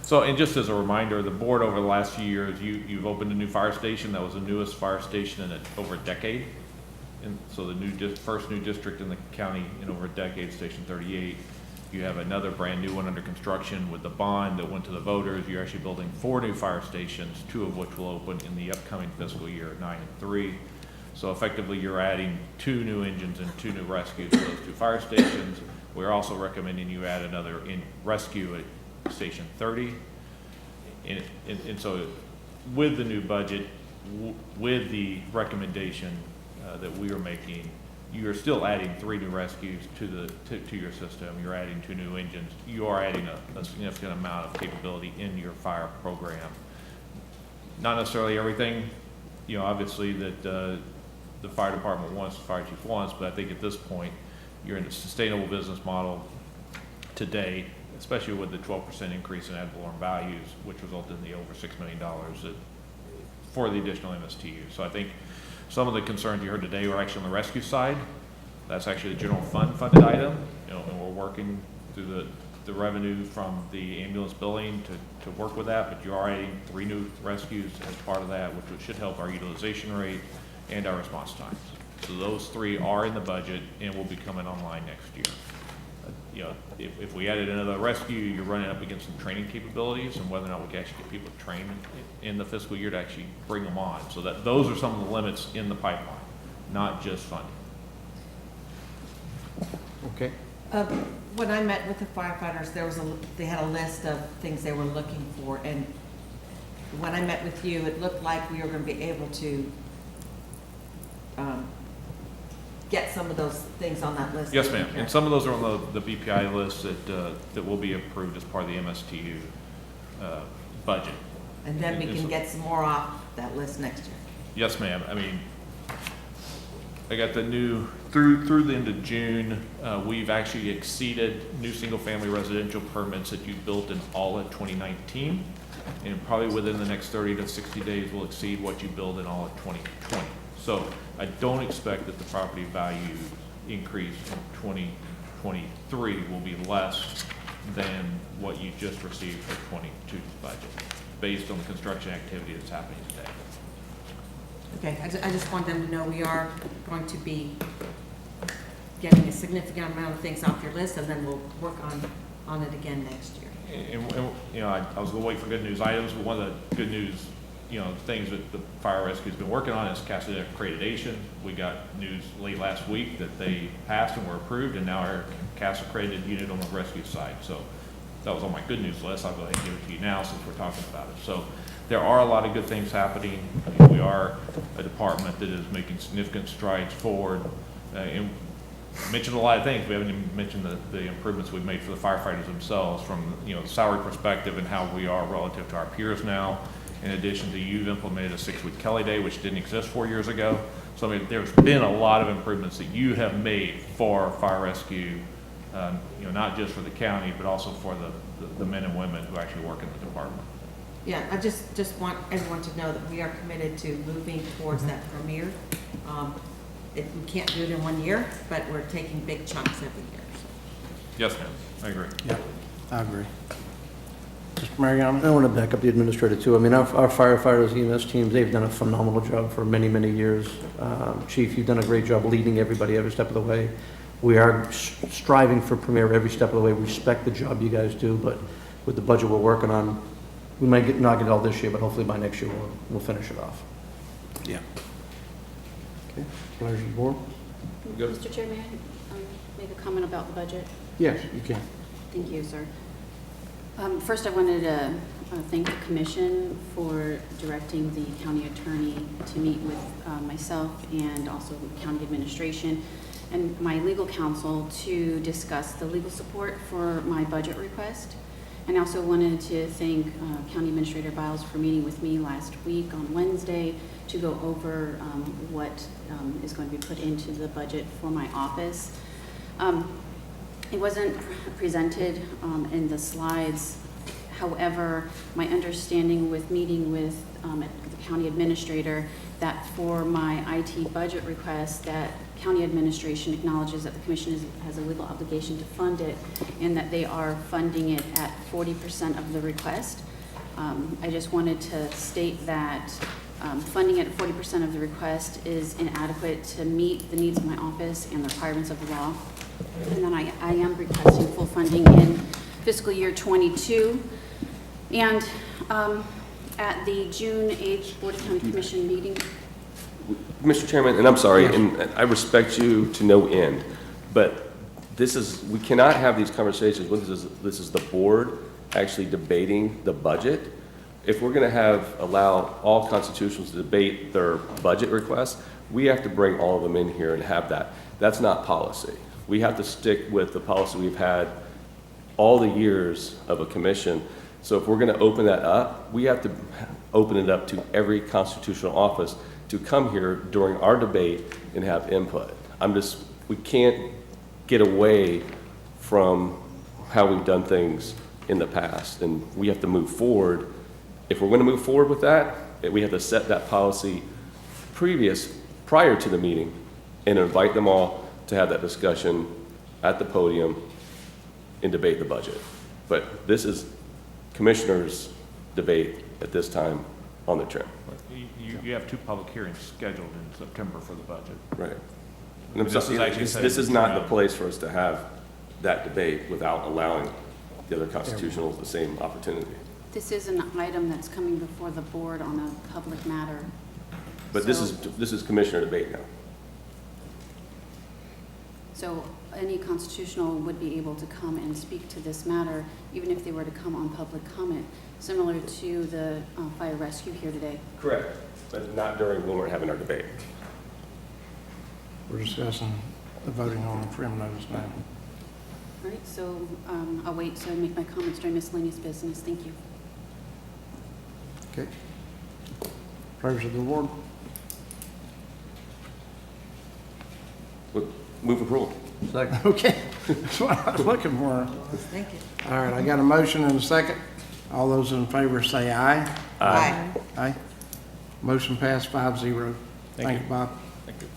So, and just as a reminder, the board over the last few years, you've opened a new fire station. That was the newest fire station in over a decade. And so the first new district in the county in over a decade, Station 38. You have another brand new one under construction with the bond that went to the voters. You're actually building 4 new fire stations, 2 of which will open in the upcoming fiscal year, 9 and 3. So effectively, you're adding 2 new engines and 2 new rescues to those 2 fire stations. We're also recommending you add another rescue at Station 30. And so with the new budget, with the recommendation that we are making, you are still adding 3 new rescues to your system. You're adding 2 new engines. You are adding a significant amount of capability in your fire program. Not necessarily everything, you know, obviously that the fire department wants, the fire chief wants, but I think at this point, you're in a sustainable business model today, especially with the 12% increase in ad valorem values, which resulted in the over $6 million for the additional MSTU. So I think some of the concerns you heard today were actually on the rescue side. That's actually a general fund funded item, you know, and we're working through the revenue from the ambulance billing to work with that, but you are adding 3 new rescues as part of that, which should help our utilization rate and our response times. So those 3 are in the budget and will be coming online next year. You know, if we added another rescue, you're running up against some training capabilities and whether or not we can actually get people trained in the fiscal year to actually bring them on. So that those are some of the limits in the pipeline, not just funding. Okay. When I met with the firefighters, they had a list of things they were looking for, and when I met with you, it looked like we were going to be able to get some of those things on that list. Yes, ma'am. And some of those are on the BPI list that will be approved as part of the MSTU budget. And then we can get some more off that list next year. Yes, ma'am. I mean, I got the new, through the end of June, we've actually exceeded new single-family residential permits that you built in all of 2019. And probably within the next 30 to 60 days, we'll exceed what you build in all of 2020. So I don't expect that the property value increase in 2023 will be less than what you just received for 22's budget, based on the construction activity that's happening today. Okay, I just want them to know we are going to be getting a significant amount of things off your list, and then we'll work on it again next year. And you know, I was gonna wait for good news items, but one of the good news, you know, things that the fire rescue's been working on is CASA accreditation. We got news late last week that they passed and were approved, and now our CASA accredited unit on the rescue side. So that was on my good news list. I'll go ahead and give it to you now since we're talking about it. So there are a lot of good things happening. We are a department that is making significant strides forward. And I mentioned a lot of things. We haven't even mentioned the improvements we've made for the firefighters themselves from, you know, the salary perspective and how we are relative to our peers now. In addition to, you've implemented a 6-week Kelly Day, which didn't exist 4 years ago. So I mean, there's been a lot of improvements that you have made for fire rescue, you know, not just for the county, but also for the men and women who actually work in the department. Yeah, I just want everyone to know that we are committed to moving towards that premier. We can't do it in 1 year, but we're taking big chunks every year. So. Yes, ma'am. I agree. Yeah, I agree. Mr. Mariano? I want to back up the administrator too. I mean, our firefighters, EMS teams, they've done a phenomenal job for many, many years. Chief, you've done a great job leading everybody every step of the way. We are striving for premier every step of the way. We respect the job you guys do, but with the budget we're working on, we might not get it all this year, but hopefully by next year we'll finish it off. Yeah. Okay. Pleasure of the board. Mr. Chair, may I make a comment about the budget? Yes, you can. Thank you, sir. First, I wanted to thank the commission for directing the county attorney to meet with myself and also the county administration and my legal counsel to discuss the legal support for my budget request. And I also wanted to thank County Administrator Biles for meeting with me last week on Wednesday to go over what is going to be put into the budget for my office. It wasn't presented in the slides. However, my understanding with meeting with the county administrator that for my IT budget request that county administration acknowledges that the commission has a legal obligation to fund it and that they are funding it at 40% of the request. I just wanted to state that funding it at 40% of the request is inadequate to meet the needs of my office and the requirements of the law. And then I am requesting full funding in fiscal year 22. And at the June 8th Board of County Commission meeting. Mr. Chairman, and I'm sorry, and I respect you to no end, but we cannot have these conversations when this is the board actually debating the budget. if we're gonna allow all constitutionals to debate their budget requests, we have to bring all of them in here and have that. That's not policy. We have to stick with the policy we've had all the years of a commission. So if we're gonna open that up, we have to open it up to every constitutional office to come here during our debate and have input. We can't get away from how we've done things in the past, and we have to move forward. If we're gonna move forward with that, we have to set that policy prior to the meeting and invite them all to have that discussion at the podium and debate the budget. But this is commissioners' debate at this time on the trim. You have 2 public hearings scheduled in September for the budget. Right. And This is not the place for us to have that debate without allowing the other constitutionals the same opportunity. This is an item that's coming before the board on a public matter. But this is commissioner debate now. So any constitutional would be able to come and speak to this matter, even if they were to come on public comment, similar to the fire rescue here today. Correct. But not during when we're having our debate. We're discussing the voting on the trim notice now. All right, so I'll wait to make my comments during miscellaneous business. Thank you. Okay. Pleasure of the board. Move approval. Second. Okay, that's what I was looking for. Thank you. All right, I got a motion and a second. All those in favor say aye. Aye. Aye. Motion passed 5-0. Thank you, Bob. Thank you.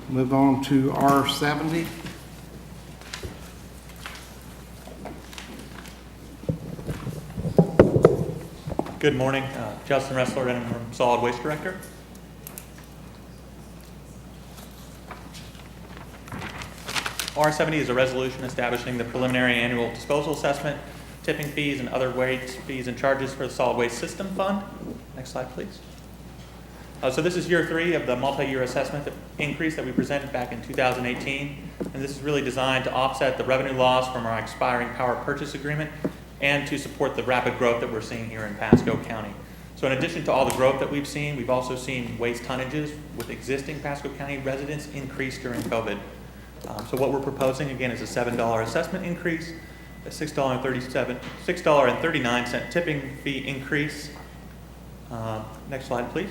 Move on to R70. Good morning, Justin Ressler, and I'm Solid Waste Director. R70 is a resolution establishing the preliminary annual disposal assessment, tipping fees, and other waste fees and charges for the Solid Waste System Fund. Next slide, please. So this is year 3 of the multi-year assessment increase that we presented back in 2018, and this is really designed to offset the revenue loss from our expiring power purchase agreement and to support the rapid growth that we're seeing here in Pasco County. So in addition to all the growth that we've seen, we've also seen waste tonnages with existing Pasco County residents increase during COVID. So what we're proposing, again, is a $7 assessment increase, a $6.39 tipping fee increase. Next slide, please.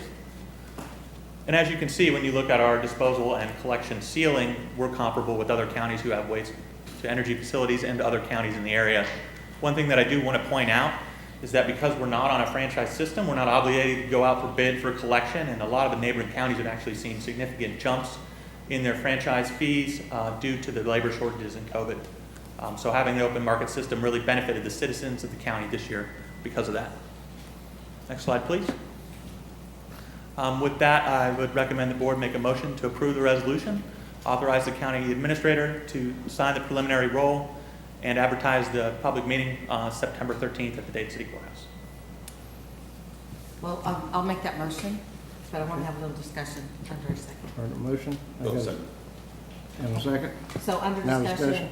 And as you can see, when you look at our disposal and collection ceiling, we're comparable with other counties who have waste to energy facilities and other counties in the area. One thing that I do want to point out is that because we're not on a franchise system, we're not obligated to go out for bid for collection, and a lot of the neighboring counties have actually seen significant jumps in their franchise fees due to the labor shortages in COVID. So having the open market system really benefited the citizens of the county this year because of that. Next slide, please. With that, I would recommend the board make a motion to approve the resolution, authorize the county administrator to sign the preliminary roll, and advertise the public meeting on September 13th at the Dade City Courthouse. Well, I'll make that motion, but I want to have a little discussion under a second. Heard the motion? I got it. Second. And a second? So under Now discussion,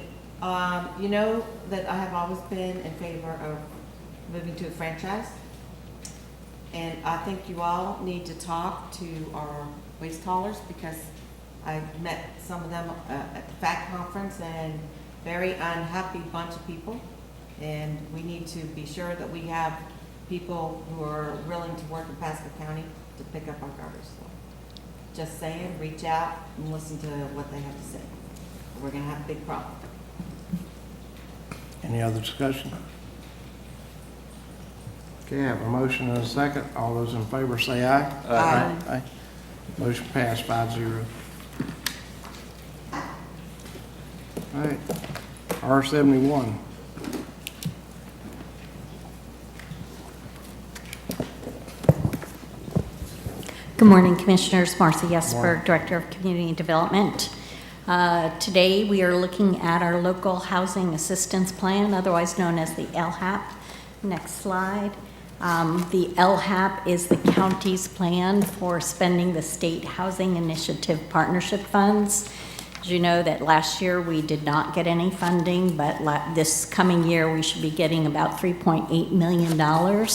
you know that I have always been in favor of moving to a franchise. And I think you all need to talk to our waste haulers, because I met some of them at the FACT conference, and very unhappy bunch of people. And we need to be sure that we have people who are willing to work in Pasco County to pick up our garbage. So just saying, reach out and listen to what they have to say. We're gonna have a big problem. Any other discussion? Okay, I have a motion and a second. All those in favor say aye. Aye. Aye. Motion passed 5-0. All right, R71. Good morning, Commissioners. Marcia Jesberg, Morning. Director of Community Development. Today, we are looking at our Local Housing Assistance Plan, otherwise known as the LHAP. Next slide. The LHAP is the county's plan for spending the State Housing Initiative Partnership Funds. As you know, that last year we did not get any funding, but this coming year we should be getting about $3.8 million.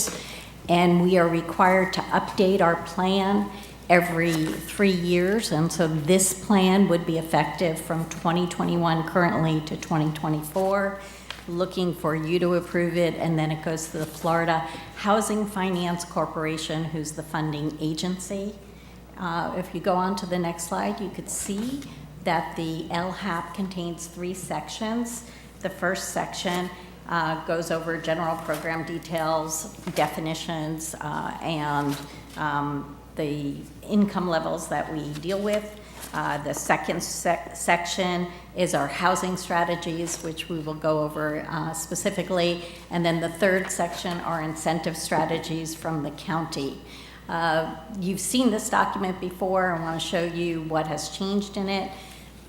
And we are required to update our plan every 3 years. And so this plan would be effective from 2021 currently to 2024. Looking for you to approve it, and then it goes to the Florida Housing Finance Corporation, who's the funding agency. If you go on to the next slide, you could see that the LHAP contains 3 sections. The first section goes over general program details, definitions, and the income levels that we deal with. The second section is our housing strategies, which we will go over specifically. And then the third section are incentive strategies from the county. You've seen this document before. I want to show you what has changed in it.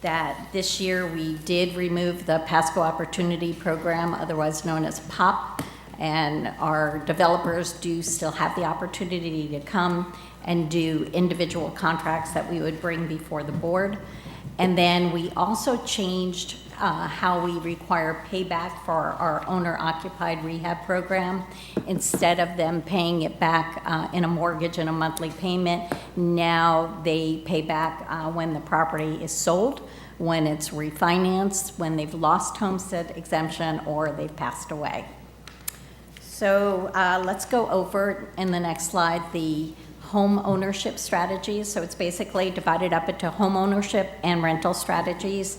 That this year we did remove the Pasco Opportunity Program, otherwise known as POP, and our developers do still have the opportunity to come and do individual contracts that we would bring before the board. And then we also changed how we require payback for our owner-occupied rehab program. Instead of them paying it back in a mortgage and a monthly payment, now they pay back when the property is sold, when it's refinanced, when they've lost homestead exemption, or they've passed away. So let's go over in the next slide the home ownership strategies. So it's basically divided up into home ownership and rental strategies.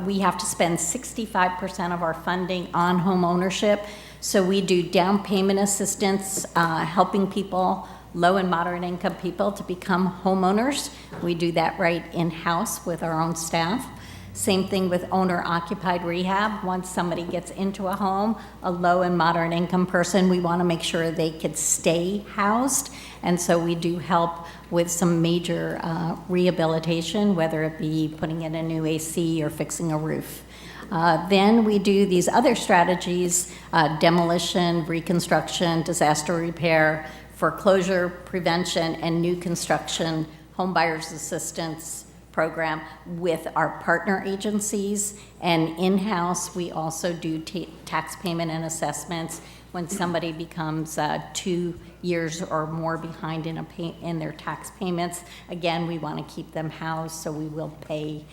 We have to spend 65% of our funding on home ownership. So we do down payment assistance, helping people, low and moderate income people, to become homeowners. We do that right in-house with our own staff. Same thing with owner-occupied rehab. Once somebody gets into a home, a low and moderate income person, we want to make sure they could stay housed. And so we do help with some major rehabilitation, whether it be putting in a new AC or fixing a roof. Then we do these other strategies, demolition, reconstruction, disaster repair, foreclosure prevention, and new construction, home buyers assistance program with our partner agencies. And in-house, we also do tax payment and assessments when somebody becomes 2 years or more behind in their tax payments. Again, we want to keep them housed, so we will pay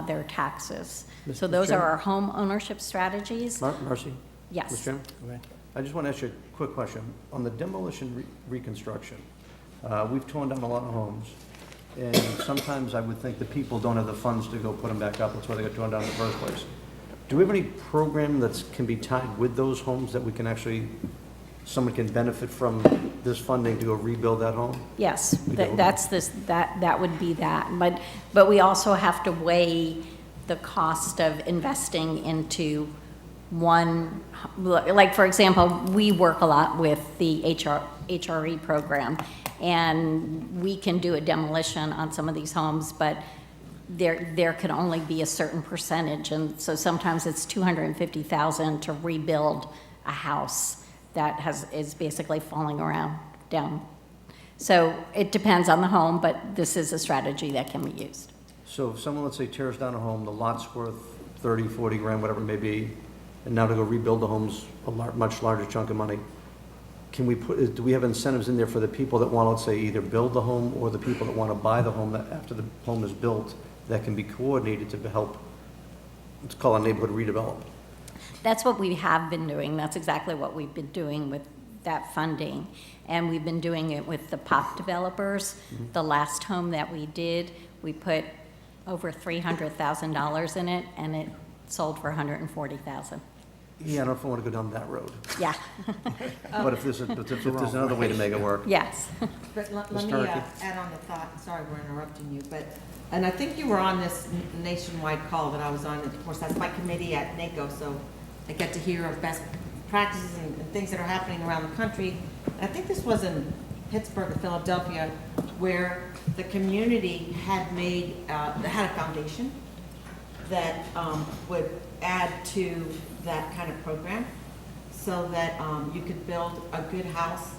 their taxes. So those are our home ownership strategies. Marcy? Yes. Mr. Chairman? Okay. I just want to ask you a quick question. On the demolition reconstruction, we've torn down a lot of homes, and sometimes I would think the people don't have the funds to go put them back up. That's why they got torn down in the first place. Do we have any program that can be tied with those homes that we can actually, someone can benefit from this funding to go rebuild that home? Yes, that would be that. But we also have to weigh the cost of investing into one, like for example, we work a lot with the HRE program, and we can do a demolition on some of these homes, but there can only be a certain percentage, and so sometimes it's $250,000 to rebuild a house that is basically falling down. So it depends on the home, but this is a strategy that can be used. So if someone, let's say, tears down a home, the lot's worth 30, 40 grand, whatever it may be, and now to go rebuild the home's a much larger chunk of money, do we have incentives in there for the people that want, let's say, either build the home or the people that want to buy the home that after the home is built, that can be coordinated to help, it's called a neighborhood redevelopment? That's what we have been doing. That's exactly what we've been doing with that funding. And we've been doing it with the POP developers. Mm-hmm. The last home that we did, we put over $300,000 in it, and it sold for $140,000. Yeah, I don't know if I want to go down that road. Yeah. But if there's another way to make it work. Yes. But let me add on the thought, sorry we're interrupting you, and I think you were on this nationwide call that I was on. Of course, that's my committee at NACO, so I get to hear of best practices and things that are happening around the country. I think this was in Pittsburgh or Philadelphia, where the community had had a foundation that would add to that kind of program, so that you could build a good house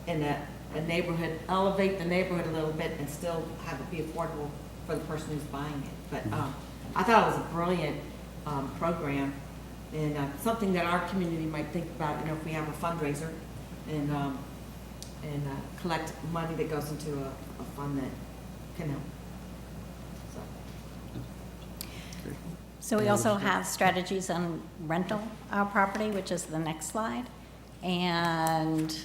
in a neighborhood, elevate the neighborhood a little bit, and still have it be affordable for the person who's buying it. But I thought it was a brilliant program, and something that our community might think about, if we have a fundraiser and collect money that goes into a fund that can help. So we also have strategies on rental property, which is the next slide. And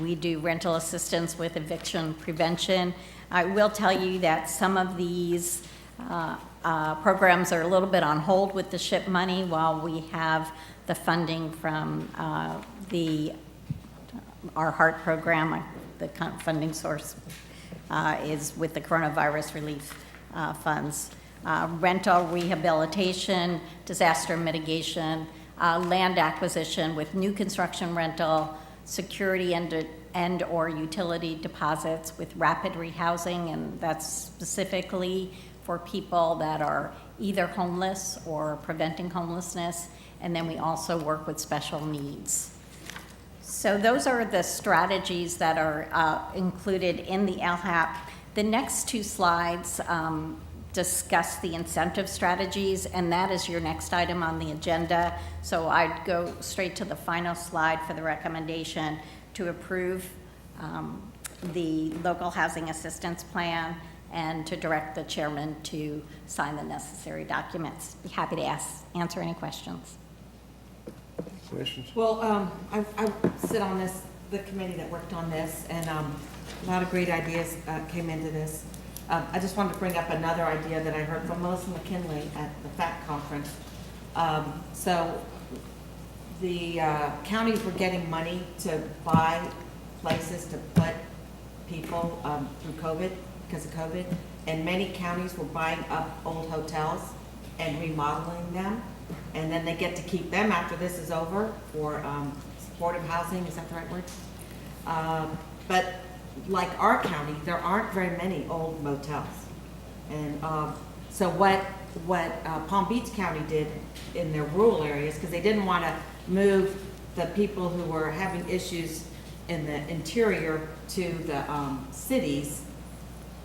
we do rental assistance with eviction prevention. I will tell you that some of these programs are a little bit on hold with the SHIP money while we have the funding from our HEART program. The funding source is with the coronavirus relief funds. Rental rehabilitation, disaster mitigation, land acquisition with new construction rental, security and or utility deposits with rapid rehousing, and that's specifically for people that are either homeless or preventing homelessness, and then we also work with special needs. So those are the strategies that are included in the LHAP. The next two slides discuss the incentive strategies, and that is your next item on the agenda. So I'd go straight to the final slide for the recommendation to approve the local housing assistance plan and to direct the chairman to sign the necessary documents. Be happy to answer any questions. Questions? Well, I sit on the committee that worked on this, and a lot of great ideas came into this. I just wanted to bring up another idea that I heard from Melissa McKinley at the FACT conference. So the counties were getting money to buy places to put people through COVID, because of COVID, and many counties were buying up old hotels and remodeling them, and then they get to keep them after this is over for supportive housing, is that the right word? But like our county, there aren't very many old motels. And so what Palm Beach County did in their rural areas, because they didn't want to move the people who were having issues in the interior to the cities,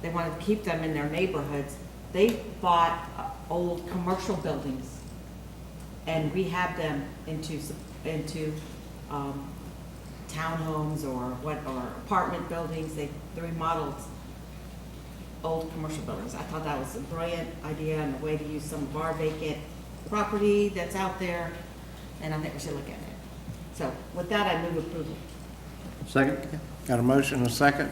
they wanted to keep them in their neighborhoods. They bought old commercial buildings and rehabbed them into townhomes or apartment buildings. They remodeled old commercial buildings. I thought that was a brilliant idea and a way to use some of our vacant property that's out there, and I think we should look at it. So with that, I move approval. Second? Got a motion and a second.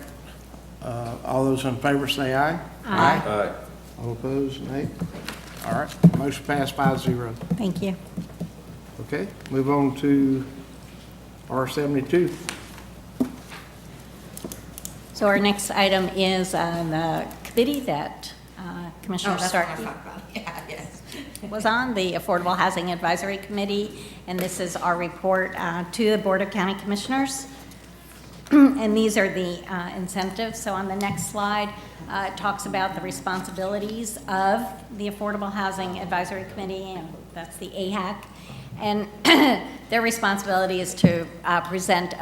All those in favor say aye. Aye. Aye. All opposed, nay. All right, motion passed 5-0. Thank you. Okay, move on to R72. So our next item is on the committee that Commissioner Stark Yeah, yes. was on, the Affordable Housing Advisory Committee, and this is our report to the Board of County Commissioners. And these are the incentives. So on the next slide, it talks about the responsibilities of the Affordable Housing Advisory Committee, and that's the AHAC. And their responsibility is to present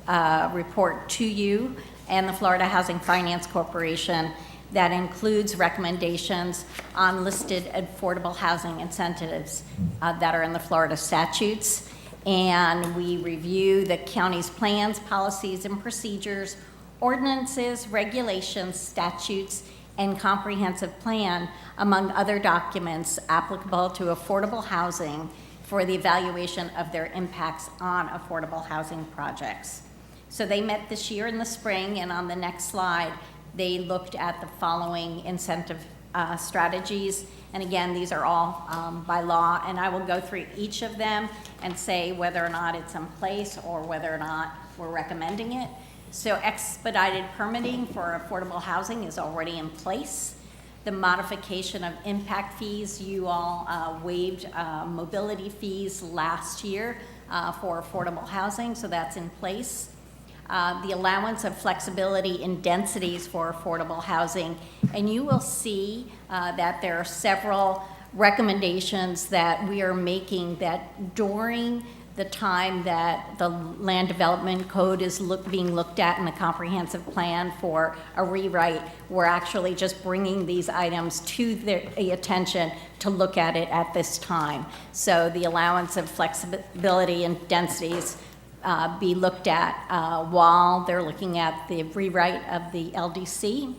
a report to you and the Florida Housing Finance Corporation that includes recommendations on listed affordable housing incentives that are in the Florida statutes. And we review the county's plans, policies, and procedures, ordinances, regulations, statutes, and comprehensive plan, among other documents applicable to affordable housing for the evaluation of their impacts on affordable housing projects. So they met this year in the spring, and on the next slide, they looked at the following incentive strategies. And again, these are all by law, and I will go through each of them and say whether or not it's in place or whether or not we're recommending it. So expedited permitting for affordable housing is already in place. The modification of impact fees, you all waived mobility fees last year for affordable housing, so that's in place. The allowance of flexibility in densities for affordable housing. And you will see that there are several recommendations that we are making that during the time that the land development code is being looked at in a comprehensive plan for a rewrite, we're actually just bringing these items to their attention to look at it at this time. So the allowance of flexibility and densities be looked at while they're looking at the rewrite of the LDC.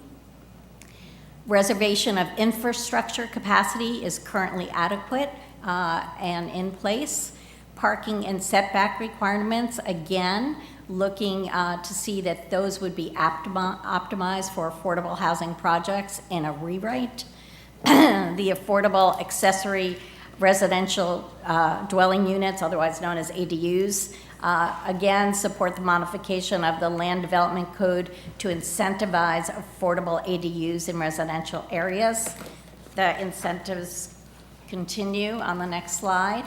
Reservation of infrastructure capacity is currently adequate and in place. Parking and setback requirements, again, looking to see that those would be optimized for affordable housing projects in a rewrite. The affordable accessory residential dwelling units, otherwise known as ADUs, again, support the modification of the land development code to incentivize affordable ADUs in residential areas. The incentives continue on the next slide.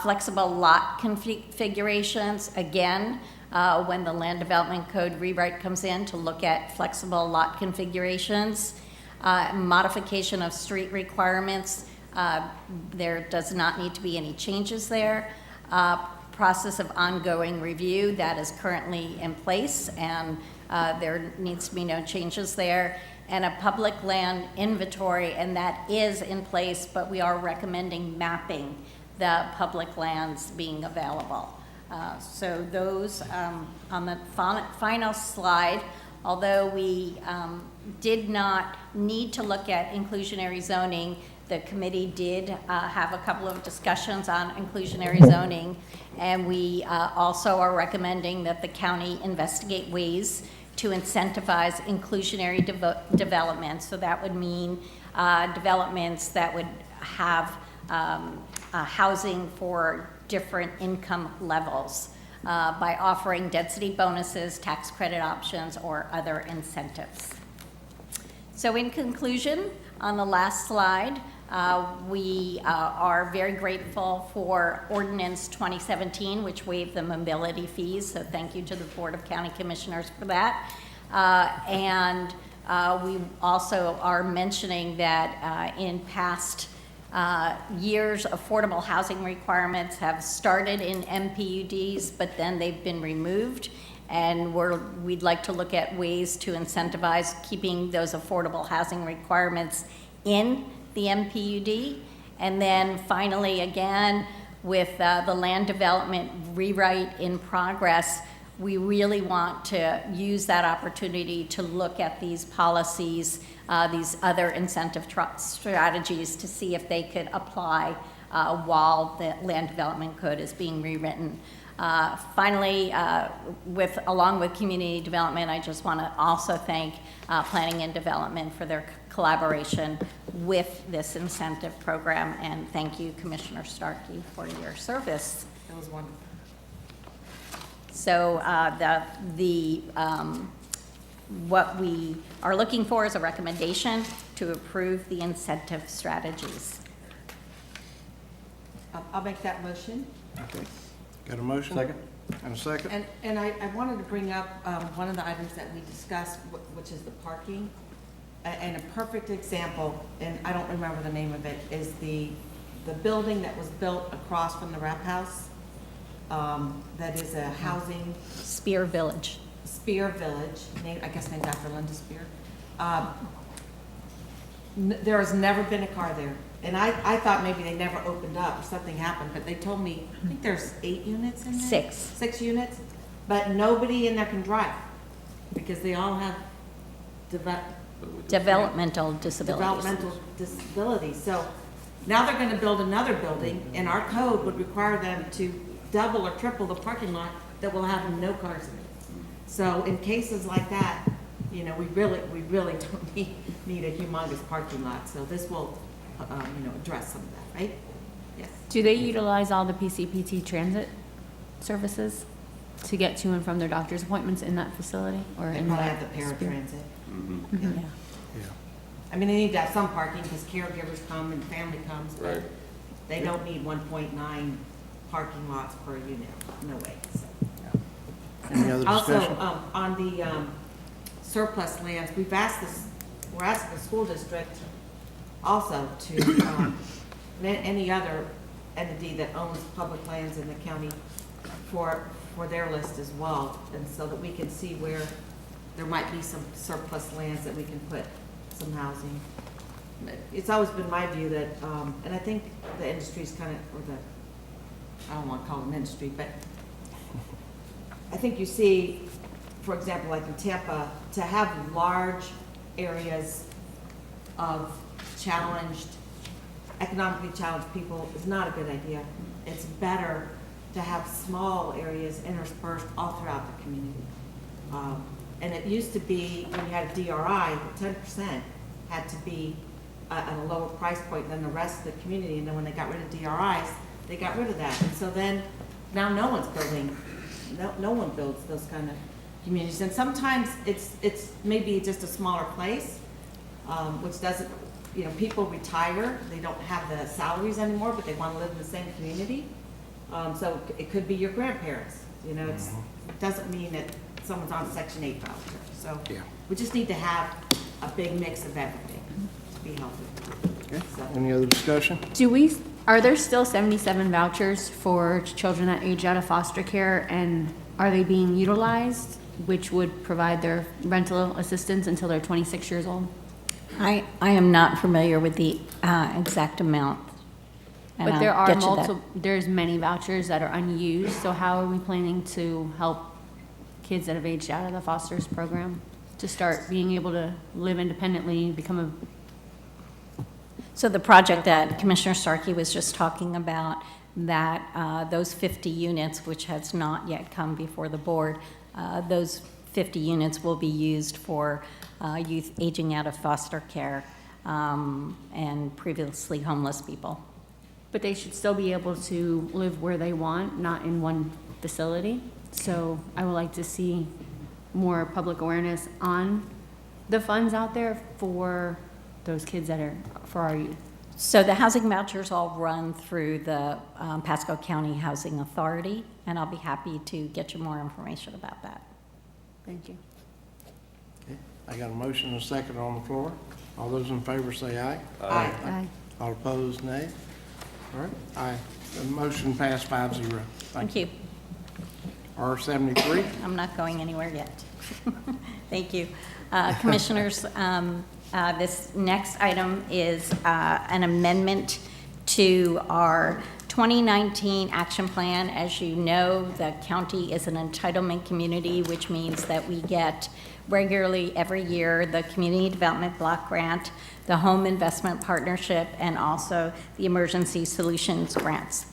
Flexible lot configurations, again, when the land development code rewrite comes in, to look at flexible lot configurations. Modification of street requirements, there does not need to be any changes there. Process of ongoing review, that is currently in place, and there needs to be no changes there. And a public land inventory, and that is in place, but we are recommending mapping the public lands being available. So those on the final slide, although we did not need to look at inclusionary zoning, the committee did have a couple of discussions on inclusionary zoning, and we also are recommending that the county investigate ways to incentivize inclusionary development. So that would mean developments that would have housing for different income levels by offering density bonuses, tax credit options, or other incentives. So in conclusion, on the last slide, we are very grateful for Ordinance 2017, which waived the mobility fees. So thank you to the Board of County Commissioners for that. And we also are mentioning that in past years, affordable housing requirements have started in MPUDs, but then they've been removed. And we'd like to look at ways to incentivize keeping those affordable housing requirements in the MPUD. And then finally, again, with the land development rewrite in progress, we really want to use that opportunity to look at these policies, these other incentive strategies, to see if they could apply while the land development code is being rewritten. Finally, along with community development, I just want to also thank Planning and Development for their collaboration with this incentive program, and thank you, Commissioner Starkey, for your service. That was wonderful. So what we are looking for is a recommendation to approve the incentive strategies. I'll make that motion. Okay. Got a motion? Second. And a second? And I wanted to bring up one of the items that we discussed, which is the parking. And a perfect example, and I don't remember the name of it, is the building that was built across from the Rap House. That is a housing. Spear Village. Spear Village, I guess named after Linda Spear. There has never been a car there. And I thought maybe they never opened up or something happened, but they told me, I think there's 8 units in there? 6. 6 units, but nobody in there can drive because they all have Developmental disabilities. developmental disabilities. So now they're gonna build another building, and our code would require them to double or triple the parking lot that will have no cars in it. So in cases like that, you know, we really don't need a humongous parking lot. So this will, address some of that, right? Yes. Do they utilize all the PCPT transit services to get to and from their doctor's appointments in that facility or They in probably that have the paratransit. Mhm. Yeah. I mean, they need to have some parking because caregivers come and family comes, but Right. they don't need 1.9 parking lots per unit, no way. So. Any other discussion? Also, on the surplus lands, we're asking the school district also to, any other entity that owns public lands in the county for their list as well, and so that we can see where there might be some surplus lands that we can put some housing. It's always been my view that, and I think the industry's kind of, or the, I don't want to call it an industry, but I think you see, for example, like in Tampa, to have large areas of challenged, economically challenged people is not a good idea. It's better to have small areas interspersed all throughout the community. And it used to be, when you had a DRI, 10% had to be at a lower price point than the rest of the community. And then when they got rid of DRIs, they got rid of that. And so then, now no one's building, no one builds those kind of communities. And sometimes it's maybe just a smaller place, which doesn't, you know, people retire, they don't have the salaries anymore, but they want to live in the same community. So it could be your grandparents, you know, it doesn't mean that someone's on Section 8 voucher. So we just need to have a big mix of everything to be healthy. Okay. So. Any other discussion? Are there still 77 vouchers for children that age out of foster care, and are they being utilized, which would provide their rental assistance until they're 26 years old? I am not familiar with the exact amount. and But there I'll are get you that. multiple, there's many vouchers that are unused, so how are we planning to help kids that have aged out of the fosters program to start being able to live independently, become a... So the project that Commissioner Starkey was just talking about, that those 50 units, which has not yet come before the board, those 50 units will be used for youth aging out of foster care and previously homeless people. But they should still be able to live where they want, not in one facility. So I would like to see more public awareness on the funds out there for those kids that are, for our youth. So the housing vouchers all run through the Pasco County Housing Authority, and I'll be happy to get you more information about that. Thank you. Okay. I got a motion and a second on the floor. All those in favor say aye. Aye. Aye. All opposed, nay. All right, aye. The motion passed 5-0. Thank you. R73. I'm not going anywhere yet. Thank you. Commissioners, this next item is an amendment to our 2019 action plan. As you know, the county is an entitlement community, which means that we get regularly every year the Community Development Block Grant, the Home Investment Partnership, and also the Emergency Solutions Grants.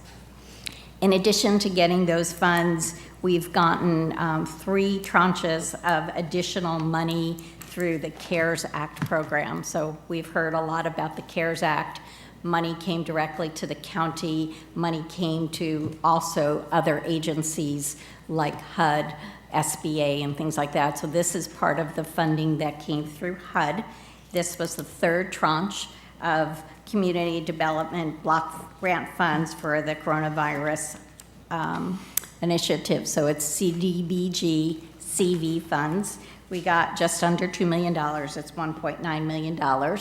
In addition to getting those funds, we've gotten 3 tranches of additional money through the CARES Act program. So we've heard a lot about the CARES Act. Money came directly to the county. Money came to also other agencies like HUD, SBA, and things like that. So this is part of the funding that came through HUD. This was the 3rd tranche of Community Development Block Grant funds for the coronavirus initiative. So it's CDBG CV funds. We got just under $2 million. It's $1.9 million.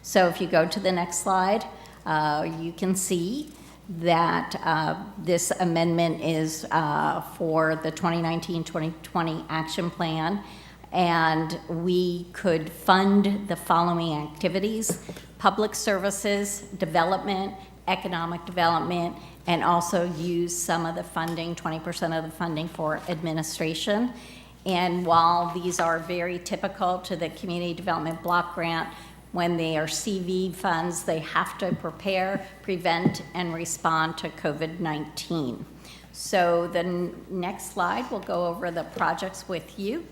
So if you go to the next slide, you can see that this amendment is for the 2019-2020 action plan, and we could fund the following activities: public services, development, economic development, and also use some of the funding, 20% of the funding, for administration. And while these are very typical to the Community Development Block Grant, when they are CV funds, they have to prepare, prevent, and respond to COVID-19. So the next slide will go over the projects with you.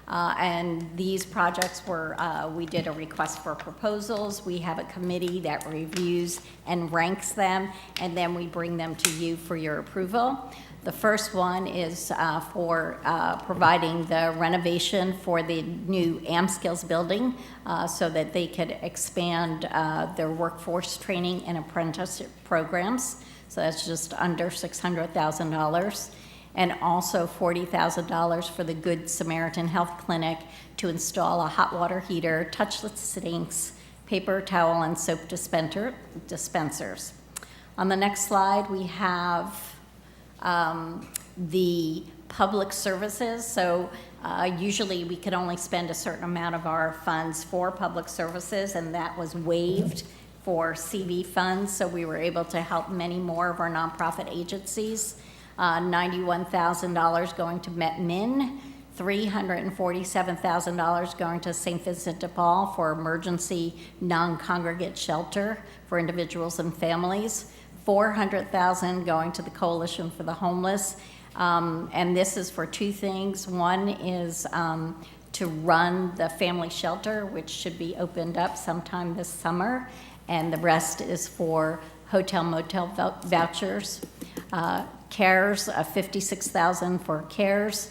And these projects were, we did a request for proposals. We have a committee that reviews and ranks them, and then we bring them to you for your approval. The first one is for providing the renovation for the new AmSkills building so that they could expand their workforce training and apprenticeship programs. So that's just under $600,000. And also $40,000 for the Good Samaritan Health Clinic to install a hot water heater, touchless sinks, paper towel, and soap dispensers. On the next slide, we have the public services. So usually we could only spend a certain amount of our funds for public services, and that was waived for CV funds. So we were able to help many more of our nonprofit agencies. $91,000 going to MetMin, $347,000 going to St. Vincent de Paul for emergency non-congregate shelter for individuals and families, $400,000 going to the Coalition for the Homeless. And this is for two things. One is to run the family shelter, which should be opened up sometime this summer, and the rest is for hotel motel vouchers. CARES, $56,000 for CARES,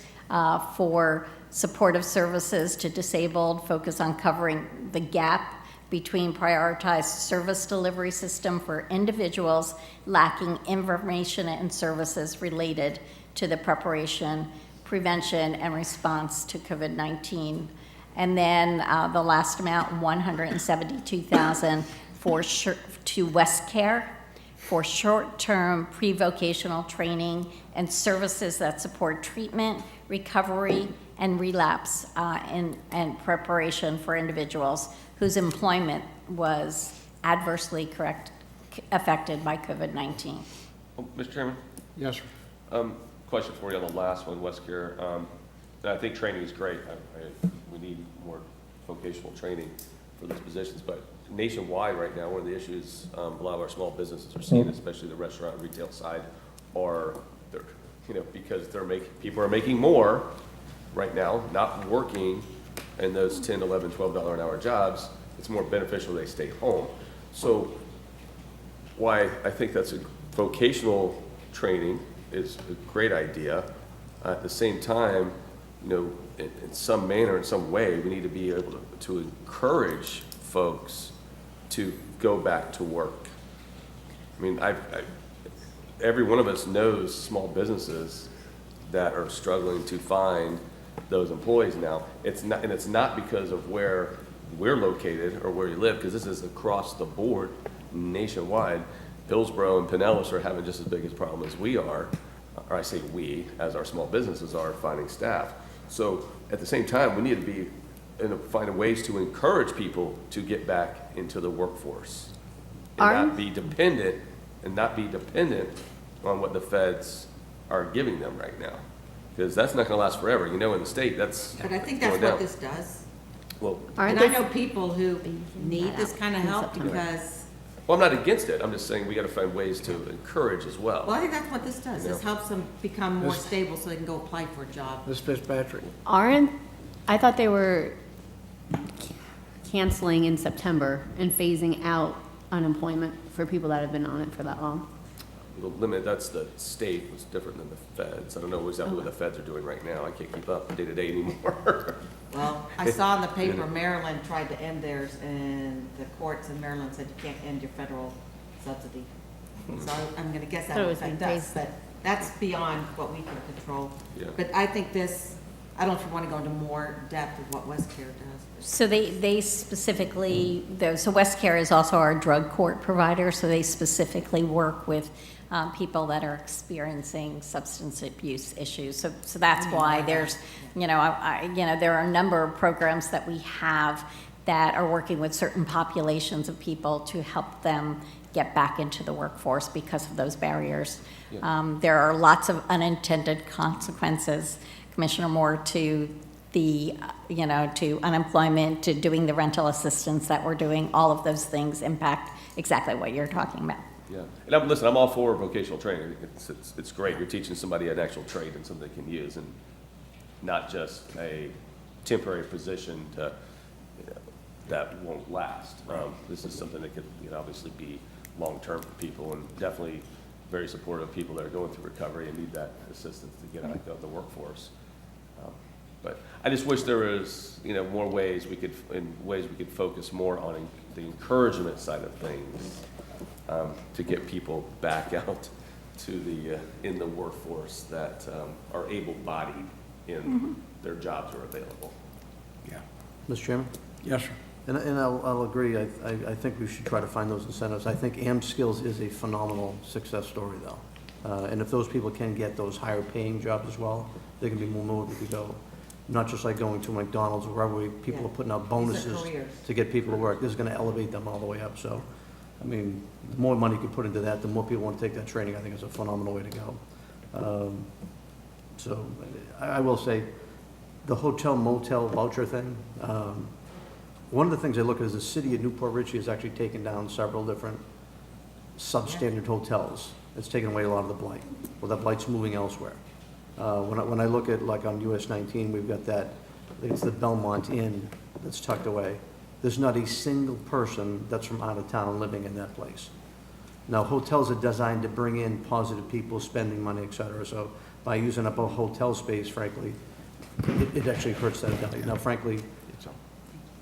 for supportive services to disabled, focus on covering the gap between prioritized service delivery system for individuals lacking information and services related to the preparation, prevention, and response to COVID-19. And then the last amount, $172,000 to West Care for short-term pre-vocational training and services that support treatment, recovery, and relapse and preparation for individuals whose employment was adversely affected by COVID-19. Oh, Mr. Chairman? Yes, sir. Question for you on the last one, West Care. I think training is great. We need more vocational training for those positions, but nationwide right now, one of the issues a lot of our small businesses are seeing, especially the restaurant and retail side, are because people are making more right now, not working in those $10, $11, $12 an hour jobs. It's more beneficial they stay home. So why I think that's a vocational training is a great idea. At the same time, in some manner, in some way, we need to be able to encourage folks to go back to work. I mean, every one of us knows small businesses that are struggling to find those employees now. It's not because of where we're located or where you live, because this is across the board, nationwide. Hillsborough and Pinellas are having just as big a problem as we are, or I say we, as our small businesses are finding staff. So at the same time, we need to be find ways to encourage people to get back into the workforce and not be dependent on what the feds are giving them right now, because that's not going to last forever. In the state, that's But I think that's what this does. Well, And I know people who need this kind of help because, I'm not against it. I'm just saying we got to find ways to encourage as well. well, I think that's what this does. This helps them become more stable so they can go apply for a job. Ms. Fitzpatrick. I thought they were canceling in September and phasing out unemployment for people that have been on it for that long. The limit, that's the state, was different than the feds. I don't know exactly what the feds are doing right now. I can't keep up day to day anymore. Well, I saw in the paper Maryland tried to end theirs, and the courts in Maryland said you can't end your federal subsidy. So I'm gonna guess that Thought it would was affect being us, but that's beyond what we can control. Yeah. But I think this, I don't know if you wanna go into more depth of what West Care does. So they specifically, so West Care is also our drug court provider, so they specifically work with people that are experiencing substance abuse issues. So that's why there's, there are a number of programs that we have that are working with certain populations of people to help them get back into the workforce because of those barriers. Yeah. There are lots of unintended consequences, Commissioner Moore, to the, to unemployment, to doing the rental assistance that we're doing. All of those things impact exactly what you're talking about. Yeah, and I'm all for vocational training. It's great. You're teaching somebody an actual trade and something they can use, and not just a temporary position that won't last. This is something that could obviously be long-term for people, and definitely very supportive of people that are going through recovery and need that assistance to get out of the workforce. But I just wish there was more ways we could focus more on the encouragement side of things. To get people back out to in the workforce that are able-bodied in their jobs are available. Yeah. Mr. Chairman? Yes, sir. And I'll agree, I think we should try to find those incentives. I think AM Skills is a phenomenal success story, though. And if those people can get those higher paying jobs as well, they can be more motivated to go. Not just like going to McDonald's or wherever people are putting out bonuses careers. to get people to work. This is gonna elevate them all the way up, so, I mean, the more money you can put into that, the more people want to take that training. I think it's a phenomenal way to go. So, I will say, the hotel motel voucher thing, one of the things I look at is the city of Newport Richey has actually taken down several different substandard hotels. It's taken away a lot of the blight. Well, that blight's moving elsewhere. When I look at, like on US 19, we've got that, I think it's the Belmont Inn that's tucked away. There's not a single person that's from out of town living in that place. Now, hotels are designed to bring in positive people, spending money, et cetera. So by using up a hotel space, frankly, it actually hurts that value. Now, frankly,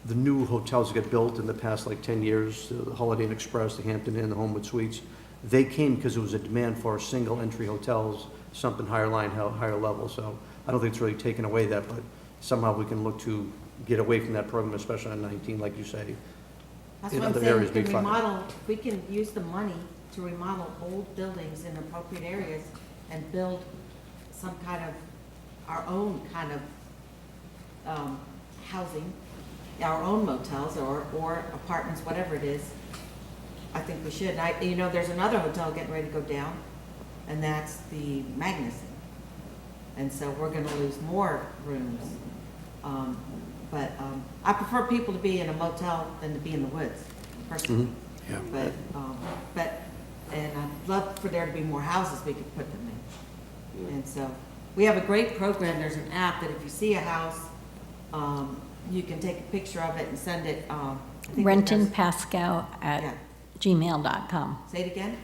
the new hotels that get built in the past like 10 years, the Holiday Inn Express, the Hampton Inn, the Homewood Suites, they came because there was a demand for single entry hotels, something higher line, higher level. So I don't think it's really taken away that, but somehow we can look to get away from that program, especially on 19, like you say. That's In what I'm other saying, areas, we be can fine. remodel, we can use the money to remodel old buildings in appropriate areas and build some kind of, our own kind of housing, our own motels or apartments, whatever it is. I think we should. You know, there's another hotel getting ready to go down, and that's the Magnuson. And so we're gonna lose more rooms. But I prefer people to be in a motel than to be in the woods, personally. Yeah. And I'd love for there to be more houses we could put them in. And so, we have a great program. There's an app that if you see a house, you can take a picture of it and send it, I think it does- Rentinpasco at Yeah. gmail.com. Say it again?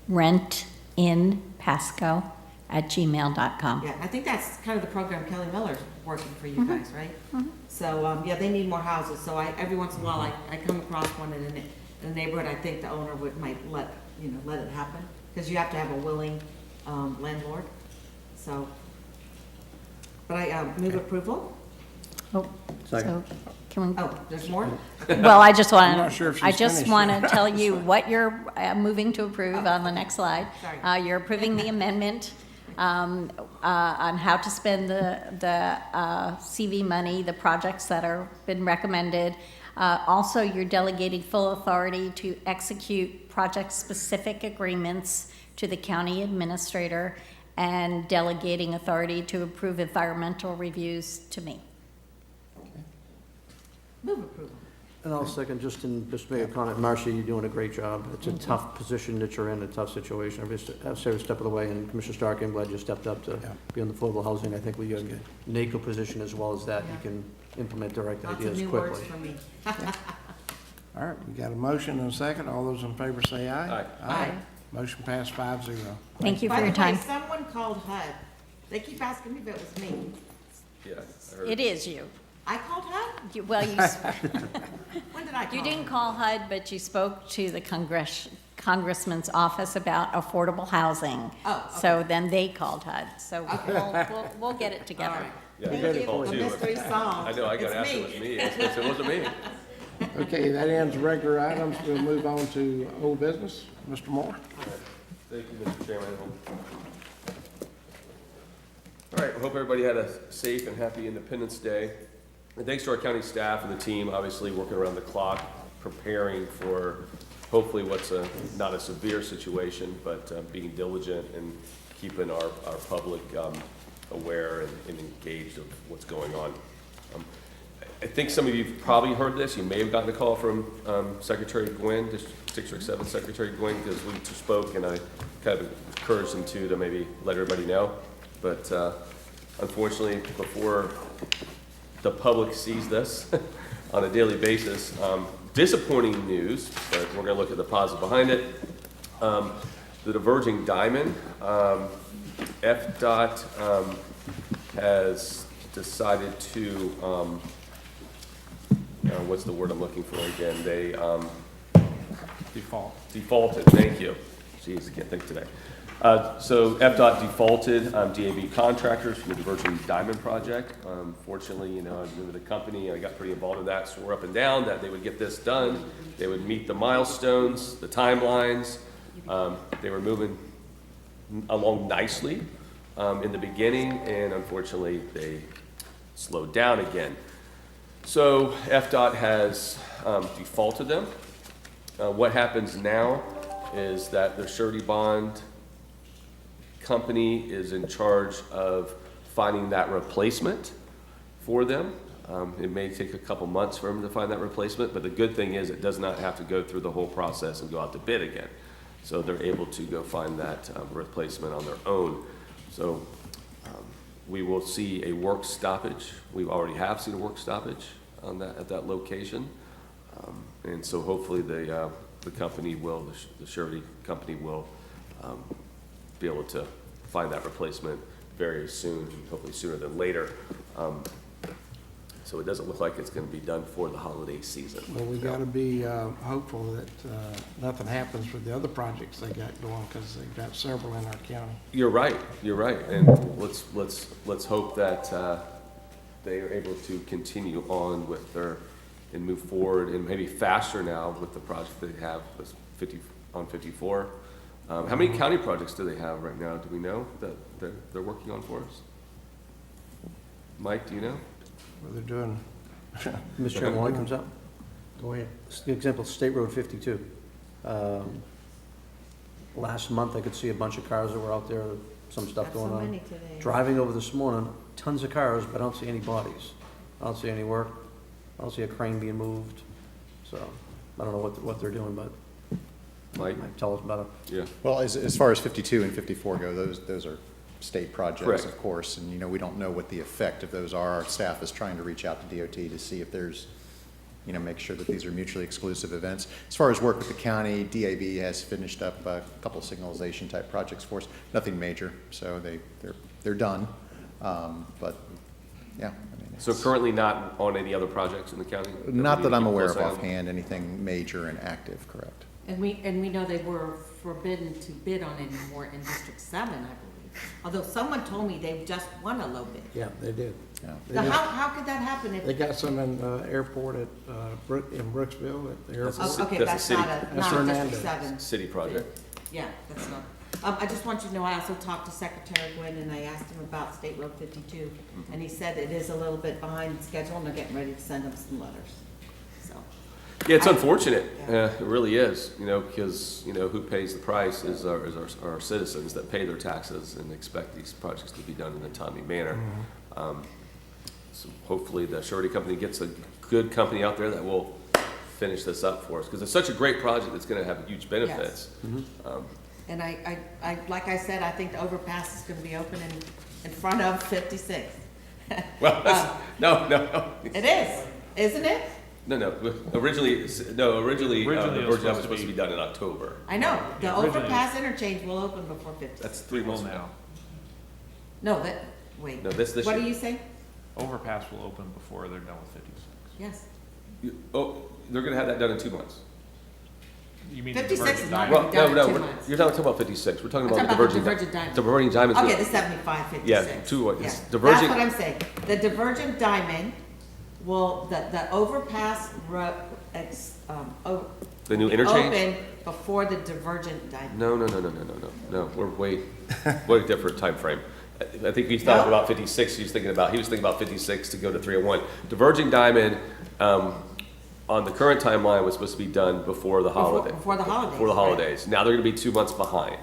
Rentinpasco@gmail.com. Yeah, I think that's kind of the program Kelly Miller's working for you guys, right? So, yeah, they need more houses, so every once in a while, I come across one in a neighborhood, I think the owner might let it happen, because you have to have a willing, landlord, so. But I, move approval? Oh, Second. so can we? Oh, there's more? Well, I just I'm want not sure if to, I she's just finished. want to tell you what you're moving to approve on the next slide. Sorry. You're approving the amendment on how to spend the CV money, the projects that are been recommended. Also, you're delegating full authority to execute project-specific agreements to the county administrator and delegating authority to approve environmental reviews to me. Move approval. And I'll second, just make a comment. Marcia, you're doing a great job. It's a tough position that you're in, a tough situation. Every step of the way, and Commissioner Stark, I'm glad you stepped up to be on the affordable housing. I think with your NACO position as well as that, you can implement direct Lots of ideas new quickly. words for me. All right, we got a motion and a second. All those in favor say aye. Aye. Aye. Motion passed 5-0. Thank you for By your the way, time. someone called HUD. They keep asking me if it was me. Yeah, I heard. It is you. I called HUD? Well, When did I call? you didn't call HUD, but you spoke to the congressman's office about affordable housing. Oh, okay. So then they called HUD. So we'll get it together. All right. Yeah, Thank I you. called The too. mystery solved. I know, I got It's asked if me. it was me. I said, it wasn't me. Okay, that ends regular items. We'll move on to old business. Mr. Moore? Thank you, Mr. Chairman. All right, I hope everybody had a safe and happy Independence Day. And thanks to our county staff and the team, obviously working around the clock, preparing for hopefully what's not a severe situation, but being diligent and keeping our public aware and engaged of what's going on. I think some of you have probably heard this. You may have gotten a call from Secretary Gwynn, District 7 Secretary Gwynn, because we spoke, and I kind of encouraged them to maybe let everybody know. But unfortunately, before the public sees this on a daily basis, disappointing news, but we're going to look at the positive behind it. The diverging diamond, FDOT has decided to, what's the word I'm looking for again? They defaulted. Thank you. Jeez, I can't think today. So FDOT defaulted DAB contractors for the Diverging Diamond project. Fortunately, you know, I was with the company, I got pretty involved in that, swore up and down that they would get this done. They would meet the milestones, the timelines. They were moving along nicely in the beginning, and unfortunately, they slowed down again. So FDOT has defaulted them. What happens now is that the surety bond company is in charge of finding that replacement for them. It may take a couple months for them to find that replacement, but the good thing is it does not have to go through the whole process and go out to bid again. So they're able to go find that replacement on their own. So we will see a work stoppage. We already have seen a work stoppage on that, at that location. And so hopefully the company will, the surety company will be able to find that replacement very soon, hopefully sooner than later. So it doesn't look like it's going to be done for the holiday season. Well, we got to be hopeful that nothing happens with the other projects they got going, because they've got several in our county. You're right, and let's hope that they are able to continue on with their, and move forward, and maybe faster now with the project they have with 54. How many county projects do they have right now? Do we know that they're working on for us? Mike, do you know? What they're doing. Mr. Chairman, while he comes up, Go ahead. example, State Road 52. Last month, I could see a bunch of cars that were out there, some stuff Not going so on. many today. Driving over this morning, tons of cars, but I don't see any bodies. I don't see any work. I don't see a crane being moved. So I don't know what they're doing, but Mike? might tell us about it. Yeah. Well, as far as 52 and 54 go, those are state projects, Correct. of course, and, you know, we don't know what the effect of those are. Our staff is trying to reach out to DOT to see if there's, you know, make sure that these are mutually exclusive events. As far as work with the county, DAB has finished up a couple of signalization type projects for us. Nothing major, so they're done. But yeah. I mean, So currently not on any other projects in the county? not we that need to I'm keep aware close of eye on? offhand, anything major and active, correct? And we know they were forbidden to bid on any more in District 7, I believe. Although someone told me they just won a low bid. Yeah, they did. Yeah. They So did. how could that happen if? They got some in airport at in Brooksville at the That's a airport. Oh, okay, that's a that's city- not That's a District Hernandez. 7. City project. Yeah, that's not. I just want you to know, I also talked to Secretary Gwynn, and I asked him about State Road 52, and he said it is a little bit behind schedule, and they're getting ready to send them some letters, so. Yeah, it's I- unfortunate. Yeah. It really is, you know, because, you know, who pays the price is our citizens that pay their taxes and expect these projects to be done in a timely manner. So hopefully the surety company gets a good company out there that will finish this up for us, because it's such a great project that's gonna have huge benefits. And I, like I said, I think the overpass is gonna be open in front of 56. Well, no. It is, isn't it? No, originally, the Originally it was Virgin was supposed supposed to to be done in October. I know, the Yeah, originally- overpass interchange will open before 56. That's 3 Well, months from now, No, wait. No, this What do year. you say? overpass will open before they're done with 56. Yes. Oh, they're gonna have that done in 2 months. You mean 56 divergent is not diamond? gonna be done in 2 we're- months. You're not talking about 56, we're talking I'm about the talking about the divergent. divergent diamond. The diverging diamond's Okay, gonna- the 75, 56. Yeah, two, Yeah. it's That's diverging. what I'm saying. The divergent diamond will, the overpass The new interchange? open before the divergent diamond. No, we're way different time frame. I think he's talking about 56, he was thinking about 56 to go to 301. Diverging diamond, on the current timeline was supposed to be done before the holiday. Before the holidays. Before the right. holidays. Now they're gonna be 2 months behind.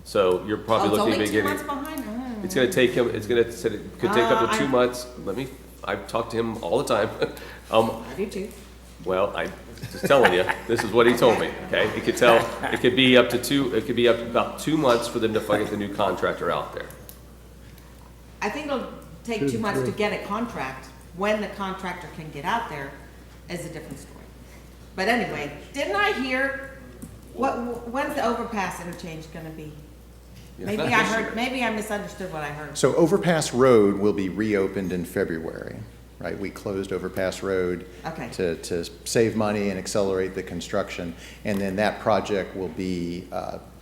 So you're probably Oh, it's looking only at 2 beginning. months behind? Oh. It's gonna take him, it could take up to 2 I- months. I've talked to him all the time. I do too. Well, I'm just telling you, this is what he told me, okay? It could be up to about 2 months for them to get the new contractor out there. I think it'll take 2 months to get a contract. When the contractor can get out there is a different story. But anyway, didn't I hear, when's the overpass interchange gonna be? Yeah, Maybe not I this year. heard, maybe I misunderstood what I heard. So Overpass Road will be reopened in February, right? We closed Overpass Road Okay. to save money and accelerate the construction. And then that project will be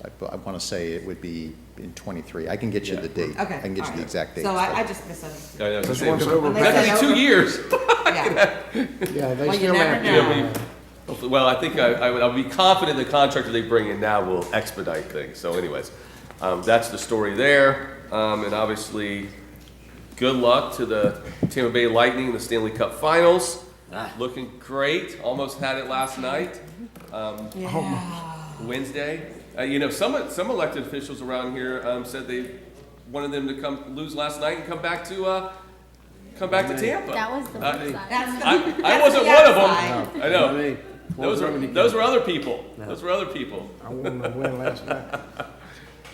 I want to say it would be in '23. I can get you the date. Okay, I can get you all the right. exact date. So I just misunderstood. I know, This same. one's over. That'd be 2 years. Yeah. Yeah, they Well, you still never have to. know. Well, I think I'll be confident the contractor they bring in now will expedite things. So anyways, that's the story there. And obviously, good luck to the Tampa Bay Lightning in the Stanley Cup Finals. Looking great. Almost had it last night. Wednesday. You know, some elected officials around here said they wanted them to come lose last night and come back to Tampa. That was the flip side. I wasn't one of them. I know. Me. Those were other people. Those were other people. I won the win last night.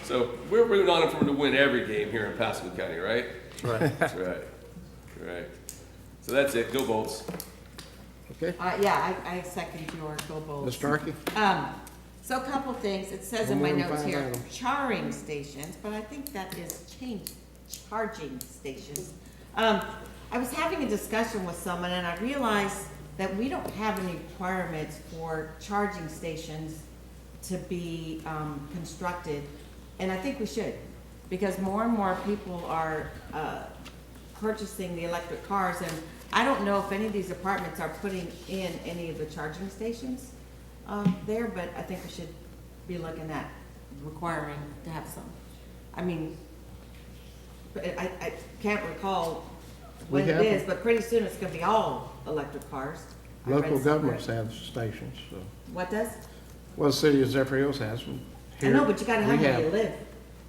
So we're rooting on them for them to win every game here in Pasco County, right? Right. That's right. Right. So that's it. Go Bolts. Okay. Yeah, I second your go Bulls. Ms. Starkey? So a couple things, it says in One my more notes fine here, item. charging stations, but I think that is changed, charging stations. I was having a discussion with someone and I realized that we don't have any requirements for charging stations to be constructed, and I think we should, because more and more people are purchasing the electric cars, and I don't know if any of these apartments are putting in any of the charging stations there, but I think we should be looking at requiring to have some. I mean, but I can't recall when it is, but pretty soon it's gonna be all electric cars. I read Local somewhere. governments have stations, so. What does? Well, the city of Zephyr Hills has them. I know, but you gotta have We where you live,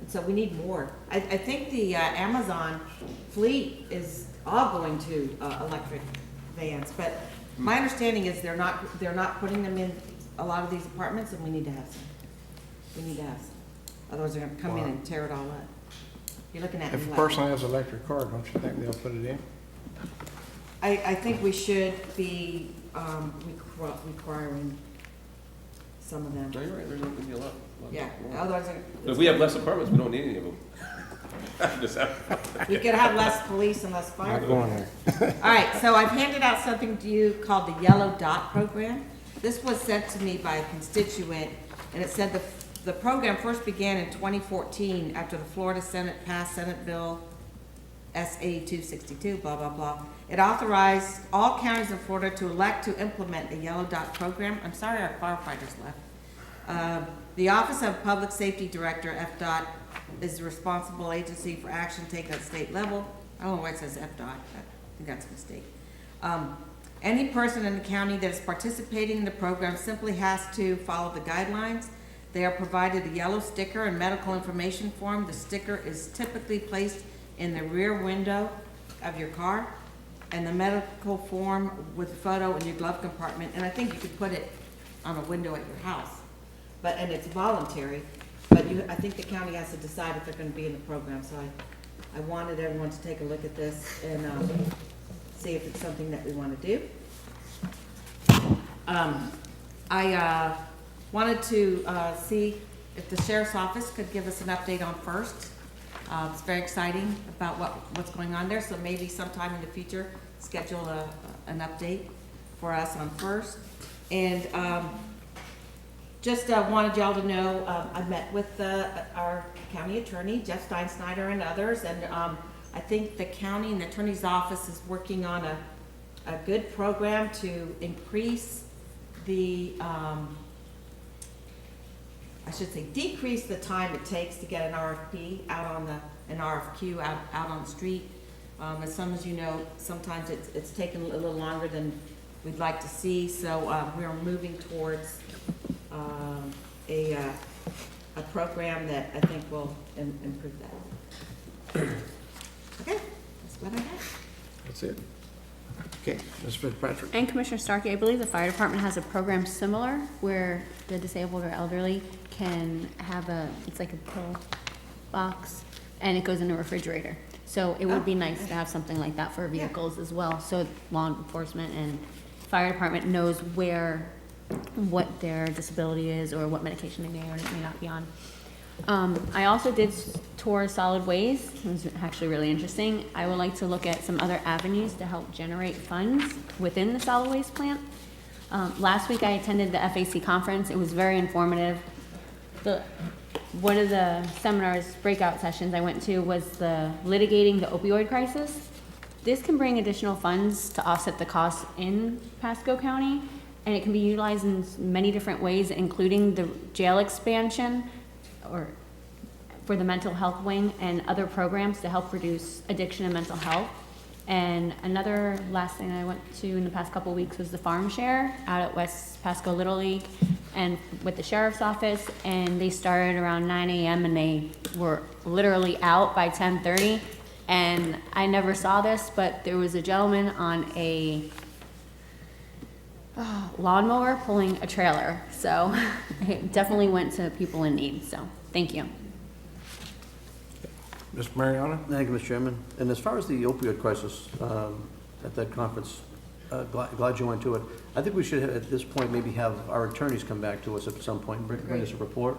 and so we need more. I think the Amazon fleet is all going to electric vans, but my understanding is they're not putting them in a lot of these apartments, and we need to have some. We need to have some. Otherwise, they're gonna come in and tear it all up. You're looking at me If a like. person has an electric car, don't you think they'll put it in? I think we should be requiring some of them. No, you're right. There's not gonna be a lot. Yeah, otherwise. But if we have less apartments, we don't need any of them. Just We could have less police and less fire. Not going there. All right, so I've handed out something to you called the Yellow Dot Program. This was sent to me by a constituent, and it said the program first began in 2014 after the Florida Senate passed Senate Bill SA 262, blah, blah, blah. It authorized all counties in Florida to elect to implement a Yellow Dot Program. I'm sorry our firefighters left. The Office of Public Safety Director, FDOT, is the responsible agency for action taken at state level. I don't know why it says FDOT, I think that's a mistake. Any person in the county that is participating in the program simply has to follow the guidelines. They are provided a yellow sticker and medical information form. The sticker is typically placed in the rear window of your car, and the medical form with a photo in your glove compartment, and I think you could put it on a window at your house. And it's voluntary, but I think the county has to decide if they're gonna be in the program, so I wanted everyone to take a look at this and, see if it's something that we wanna do. I wanted to, see if the sheriff's office could give us an update on First. It's very exciting about what's going on there, so maybe sometime in the future, schedule an update for us on First. And, just wanted y'all to know, I met with our county attorney, Jeff Steinsnyder, and others, and I think the county and the attorney's office is working on a good program to increase the, I should say, decrease the time it takes to get an RFP out on an RFQ out on the street. As some as you know, sometimes it's taken a little longer than we'd like to see, so we're moving towards a program that I think will improve that. Okay, that's what I have. That's it. Okay, Ms. Fitzpatrick. And Commissioner Starkey, I believe the fire department has a program similar where the disabled or elderly can have it's like a pill box and it goes in a refrigerator. So it would be nice to have something like that for vehicles as well. So law enforcement and fire department knows what their disability is or what medication they may or may not be on. I also did tour solid waste. It was actually really interesting. I would like to look at some other avenues to help generate funds within the solid waste plant. Last week I attended the FAC conference. It was very informative. one of the seminars, breakout sessions I went to was the litigating the opioid crisis. This can bring additional funds to offset the costs in Pasco County, and it can be utilized in many different ways, including the jail expansion or for the mental health wing and other programs to help reduce addiction and mental health. And another last thing I went to in the past couple of weeks was the farm share out at West Pasco Little League and with the sheriff's office, and they started around 9 a.m. and they were literally out by 10:30. And I never saw this, but there was a gentleman on a lawnmower pulling a trailer. So it definitely went to people in need. So thank you. Mr. Mariano? Thank you, Mr. Chairman. And as far as the opioid crisis at that conference, glad you went to it. I think we should, at this point, maybe have our attorneys come back to us at some point, and bring us a report,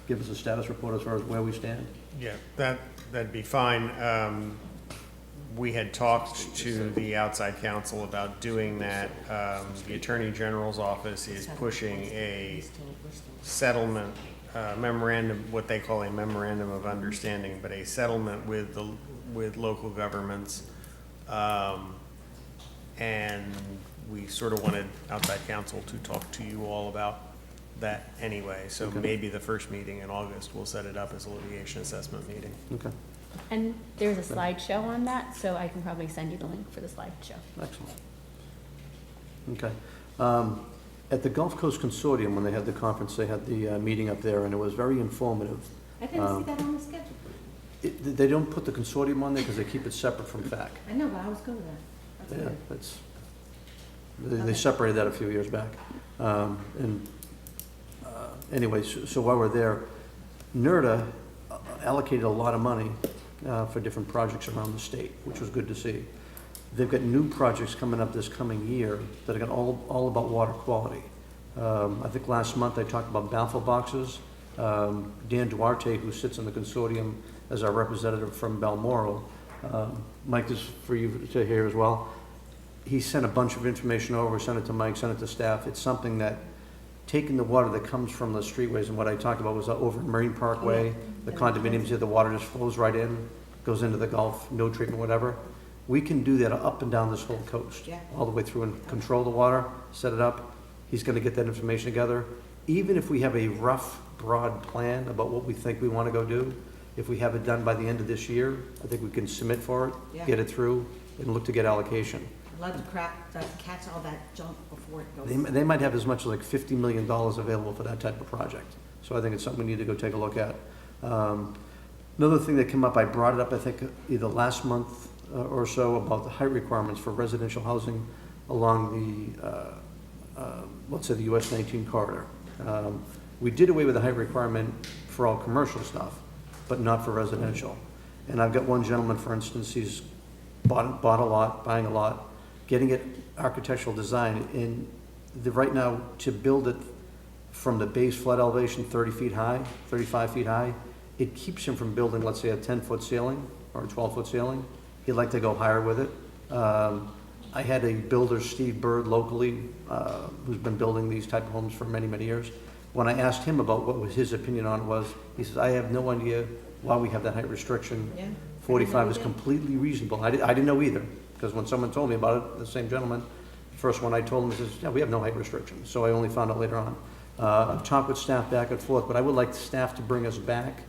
give us a status report as far as where we stand. Yeah, that'd be fine. We had talked to the outside counsel about doing that. The Attorney General's office is pushing a settlement memorandum, what they call a memorandum of understanding, but a settlement with local governments. And we sort of wanted outside counsel to talk to you all about that anyway. So Okay. maybe the first meeting in August, we'll set it up as a litigation assessment meeting. Okay, And there's a slideshow on that, so I can probably send you the link for the slideshow. excellent. Okay. At the Gulf Coast Consortium, when they had the conference, they had the meeting up there, and it was very informative. I didn't see that on the schedule. They don't put the consortium on there because they keep it separate from FAC. I know, but I was good with that. That's Yeah, good. they separated that a few years back. Anyways, so while we're there, NERDA allocated a lot of money for different projects around the state, which was good to see. They've got new projects coming up this coming year that are all about water quality. I think last month I talked about baffle boxes. Dan Duarte, who sits in the consortium as our representative from Balmoral, Mike, this is for you to hear as well. He sent a bunch of information over, sent it to Mike, sent it to staff. It's something that, taking the water that comes from the streetways, and what I talked about was over Marine Parkway, the condominiums here, the water just flows right in, goes into the Gulf, no treatment, whatever. We can do that up and down this whole coast, all the way through, and control the water, set it up. He's gonna get that information together. Even if we have a rough, broad plan about what we think we wanna go do, if we have it done by the end of this year, I think we can submit for it, get it through, and look to get allocation. I'd love to catch all that junk before it goes. They might have as much as like $50 million available for that type of project. So I think it's something we need to go take a look at. Another thing that came up, I brought it up, I think, either last month or so, about the height requirements for residential housing along the, let's say, the US 19 corridor. We did away with the height requirement for all commercial stuff, but not for residential. And I've got one gentleman, for instance, he's bought a lot, buying a lot, getting it architectural design, and right now, to build it from the base flood elevation 30 feet high, 35 feet high, it keeps him from building, let's say, a 10-foot ceiling or a 12-foot ceiling. He'd like to go higher with it. I had a builder, Steve Bird, locally, who's been building these type of homes for many, many years. When I asked him about what was his opinion on it was, he says, I have no idea why we have that height restriction. 45 is completely reasonable. I didn't know either, because when someone told me about it, the same gentleman, the first one I told him, he says, yeah, we have no height restriction. So I only found out later on. I've talked with staff back and forth, but I would like staff to bring us back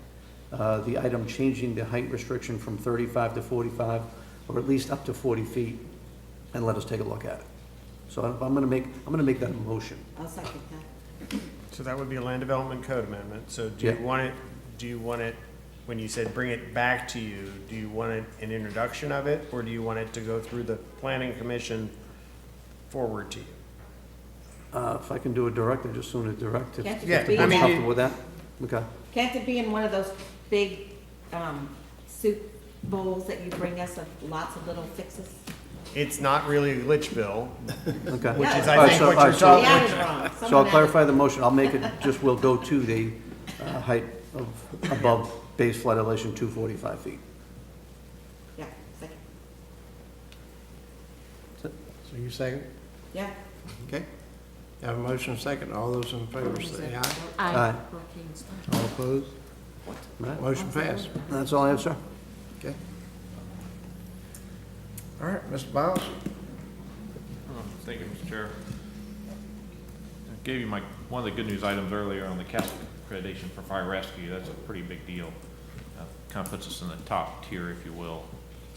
the item changing the height restriction from 35 to 45, or at least up to 40 feet, and let us take a look at it. So I'm gonna make that a motion. I'll second that. So that would be a land development code amendment. So do you want it, when you said bring it back to you, do you want an introduction of it, or do you want it to go through the planning commission forward to you? If I can do it direct, I just sooner direct. Can't you If be the board's in that? comfortable with that? Okay. Can't it be in one of those big soup bowls that you bring us of lots of little fixes? It's not really Litchfield, Okay. which is, All I right, think, so- what all you're right, talking Yeah, about. it's wrong. So I'll Someone clarify the motion. I'll make it, just will go to the height of above base flood elevation 245 feet. Yeah, second. So you second? Yeah. Okay. Have a motion second. All those in favor say aye. Aye. All opposed? Right. Motion passed. That's all I have, sir. Okay. All right, Mr. Biles? Thank you, Mr. Chair. I gave you one of the good news items earlier on the CASC accreditation for fire rescue. That's a pretty big deal. Kind of puts us in the top tier, if you will,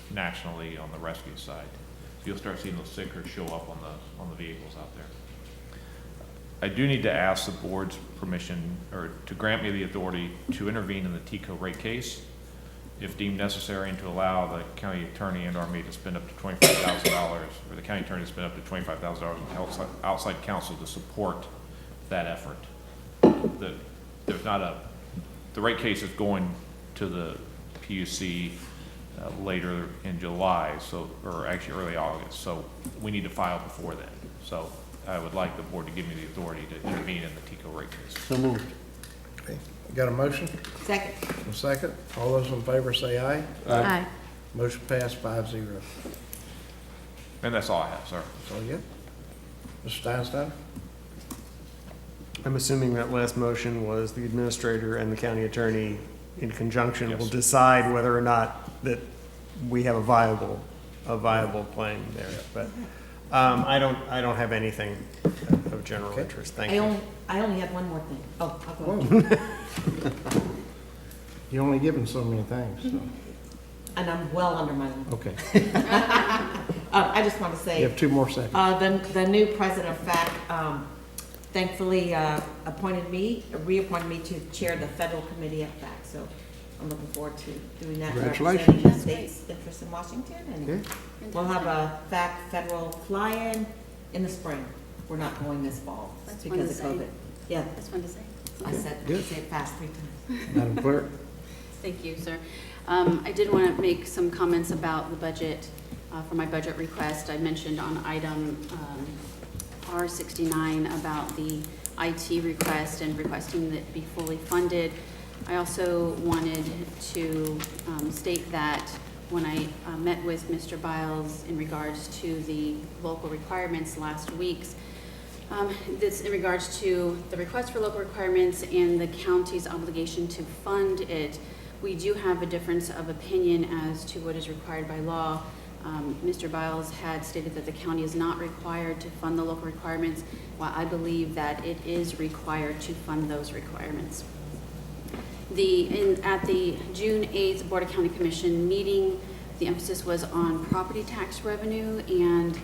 nationally on the rescue side. So you'll start seeing those stickers show up on the vehicles out there. I do need to ask the board's permission, or to grant me the authority to intervene in the TICO rate case if deemed necessary, and to allow the county attorney and or me to spend up to $25,000, or the county attorney to spend up to $25,000 in outside counsel to support that effort. The rate case is going to the PUC later in July, or actually early August, so we need to file before then. So I would like the board to give me the authority to intervene in the TICO rate case. So moved. Okay, got a motion? Second. A second. All those in favor say aye. Aye. Motion passed 5-0. And that's all I have, sir. That's all you got? Mr. Steinstein? I'm assuming that last motion was the administrator and the county attorney in conjunction will Yes. decide whether or not that we have a viable claim there. But I don't have anything of general Okay. interest. Thank you. I only had one more thing. Oh, I'll go ahead. You're only given so many things, so. And I'm well under my limit. Okay. I just want to say. You have 2 more seconds. The new president of FAC thankfully reappointed me to chair the federal committee at FAC. So I'm looking forward to doing that. Congratulations. Representing the state's interest in Washington. And Okay. we'll have a FAC federal fly-in in the spring. We're not going this fall That's fun because to of say. COVID. Yeah, That's fun to say. I said Good. it fast 3 times. Madam Clerk? Thank you, sir. I did want to make some comments about the budget, for my budget request. I mentioned on item R69 about the IT request and requesting that it be fully funded. I also wanted to state that when I met with Mr. Biles in regards to the local requirements last week, this in regards to the request for local requirements and the county's obligation to fund it, we do have a difference of opinion as to what is required by law. Mr. Biles had stated that the county is not required to fund the local requirements, while I believe that it is required to fund those requirements. At the June 8th Board of County Commission meeting, the emphasis was on property tax revenue, and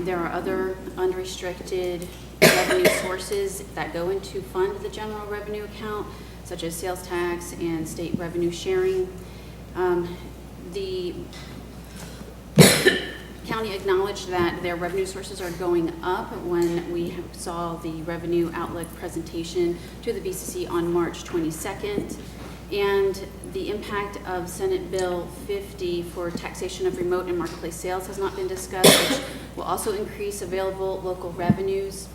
there are other unrestricted revenue sources that go into fund the general revenue account, such as sales tax and state revenue sharing. The county acknowledged that their revenue sources are going up when we saw the revenue outlook presentation to the BCC on March 22nd. And the impact of Senate Bill 50 for taxation of remote and marketplace sales has not been discussed, which will also increase available local revenues.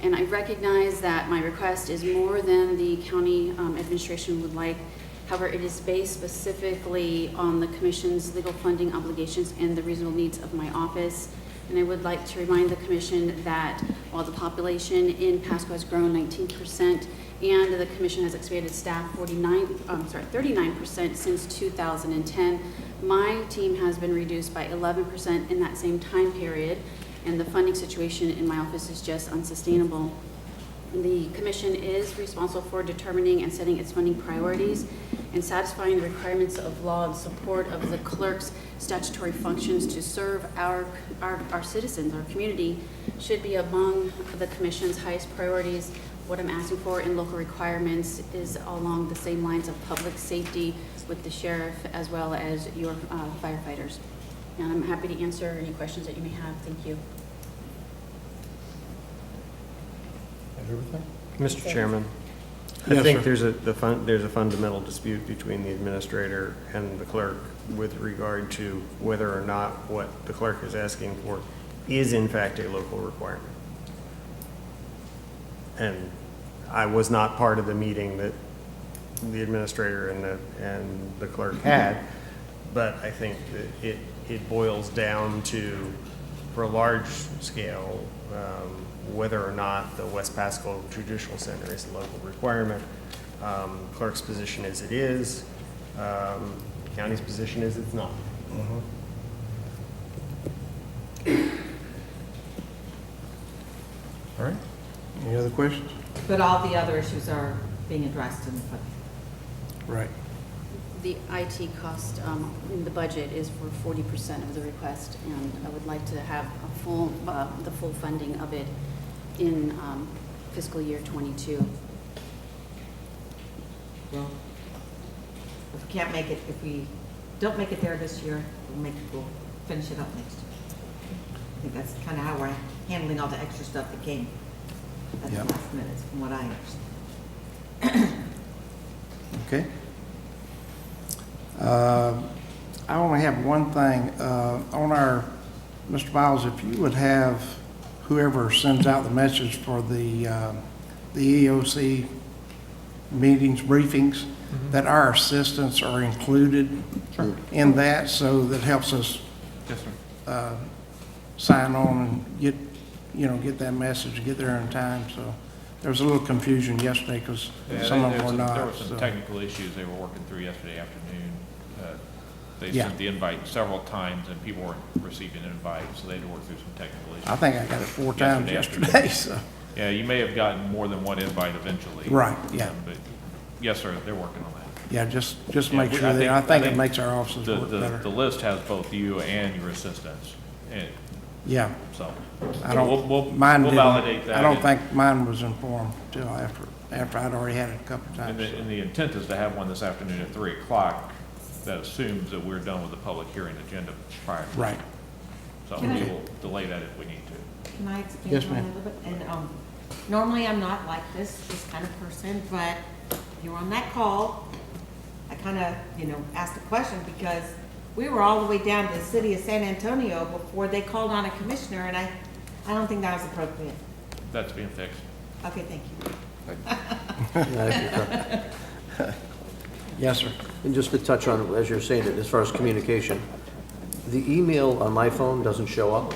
And I recognize that my request is more than the county administration would like. However, it is based specifically on the Commission's legal funding obligations and the reasonable needs of my office. And I would like to remind the Commission that while the population in Pasco has grown 19% and the Commission has expanded staff 39% since 2010, my team has been reduced by 11% in that same time period, and the funding situation in my office is just unsustainable. The Commission is responsible for determining and setting its funding priorities and satisfying the requirements of law in support of the clerk's statutory functions to serve our citizens, our community, should be among the Commission's highest priorities. What I'm asking for in local requirements is along the same lines of public safety with the sheriff as well as your firefighters. And I'm happy to answer any questions that you may have. Thank you. Everything? Mr. Chairman, Yes, I think sir. there's a fundamental dispute between the administrator and the clerk with regard to whether or not what the clerk is asking for is in fact a local requirement. And I was not part of the meeting that the administrator and the clerk had, but I think that it boils down to, for a large scale, whether or not the West Pasco Judicial Center is a local requirement. Clerk's position is it is. County's position is it's not. All right. Any other questions? But all the other issues are being addressed in the budget. Right. The IT cost in the budget is for 40% of the request, and I would like to have a full, the full funding of it in fiscal year '22. Well, if we can't make it, if we don't make it there this year, we'll finish it up next year. I think that's kind of how we're handling all the extra stuff that came at the last minute, from what I understand. Okay. I only have one thing. On our, Mr. Biles, if you would have whoever sends out the message for the EOC meetings, briefings, that our assistants are included in that, so that helps us Yes, sir. sign on and get that message, get there in time. So there was a little confusion yesterday because some of them were not. There were some so. technical issues they were working through yesterday afternoon. They Yeah. sent the invite several times and people weren't receiving an invite, so they had to work through some technical issues. I think I got it 4 times yesterday. So. Yeah, you may have gotten more than one invite eventually. Right, yeah. But yes, sir, they're working on that. Yeah, just Yeah, make sure that, I think it makes our offices work better. The list has both you and your assistants, and Yeah. so. I don't, We'll mine didn't, validate that. I don't and- think mine was informed till after I'd already had it a couple of And times. the intent is to have one this afternoon at 3 o'clock that assumes that we're done with the public hearing agenda prior to. Right. So Can we I- will delay that if we need to. Can I explain Yes, mine a ma'am. little bit? And normally I'm not like this kind of person, but you were on that call. I kind of, asked a question because we were all the way down to the city of San Antonio before they called on a commissioner, and I don't think that was appropriate. That's being fixed. Okay, thank you. Yes, sir. And just to touch on, as you're saying it, as far as communication, the email on my phone doesn't show up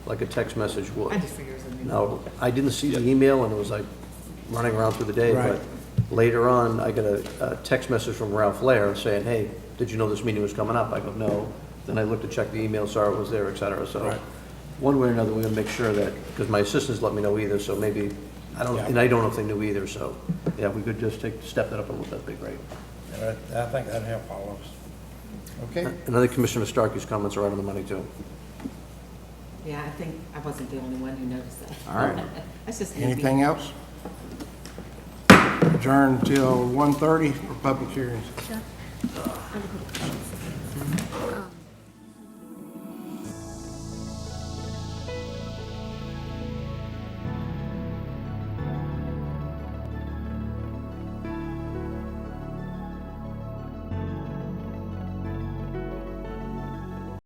like a text message would. I just figured it was a new. Now, I didn't see the email, and it was like running around through the day, Right. but later on, I got a text message from Ralph Lair saying, hey, did you know this meeting was coming up? I go, no. Then I looked to check the email, saw it was there, et cetera. So Right. one way or another, we're gonna make sure that, because my assistants let me know either, so maybe, I don't know if they knew either, so, yeah, we could just step that up a little, that'd be great. I think that'd help all of us. Okay. And I think Commissioner Starkey's comments are right on the money, too. Yeah, I think I wasn't the only one who noticed that. All right. That's just me. Anything else? Adjourn until 1:30 for public hearings. Sure.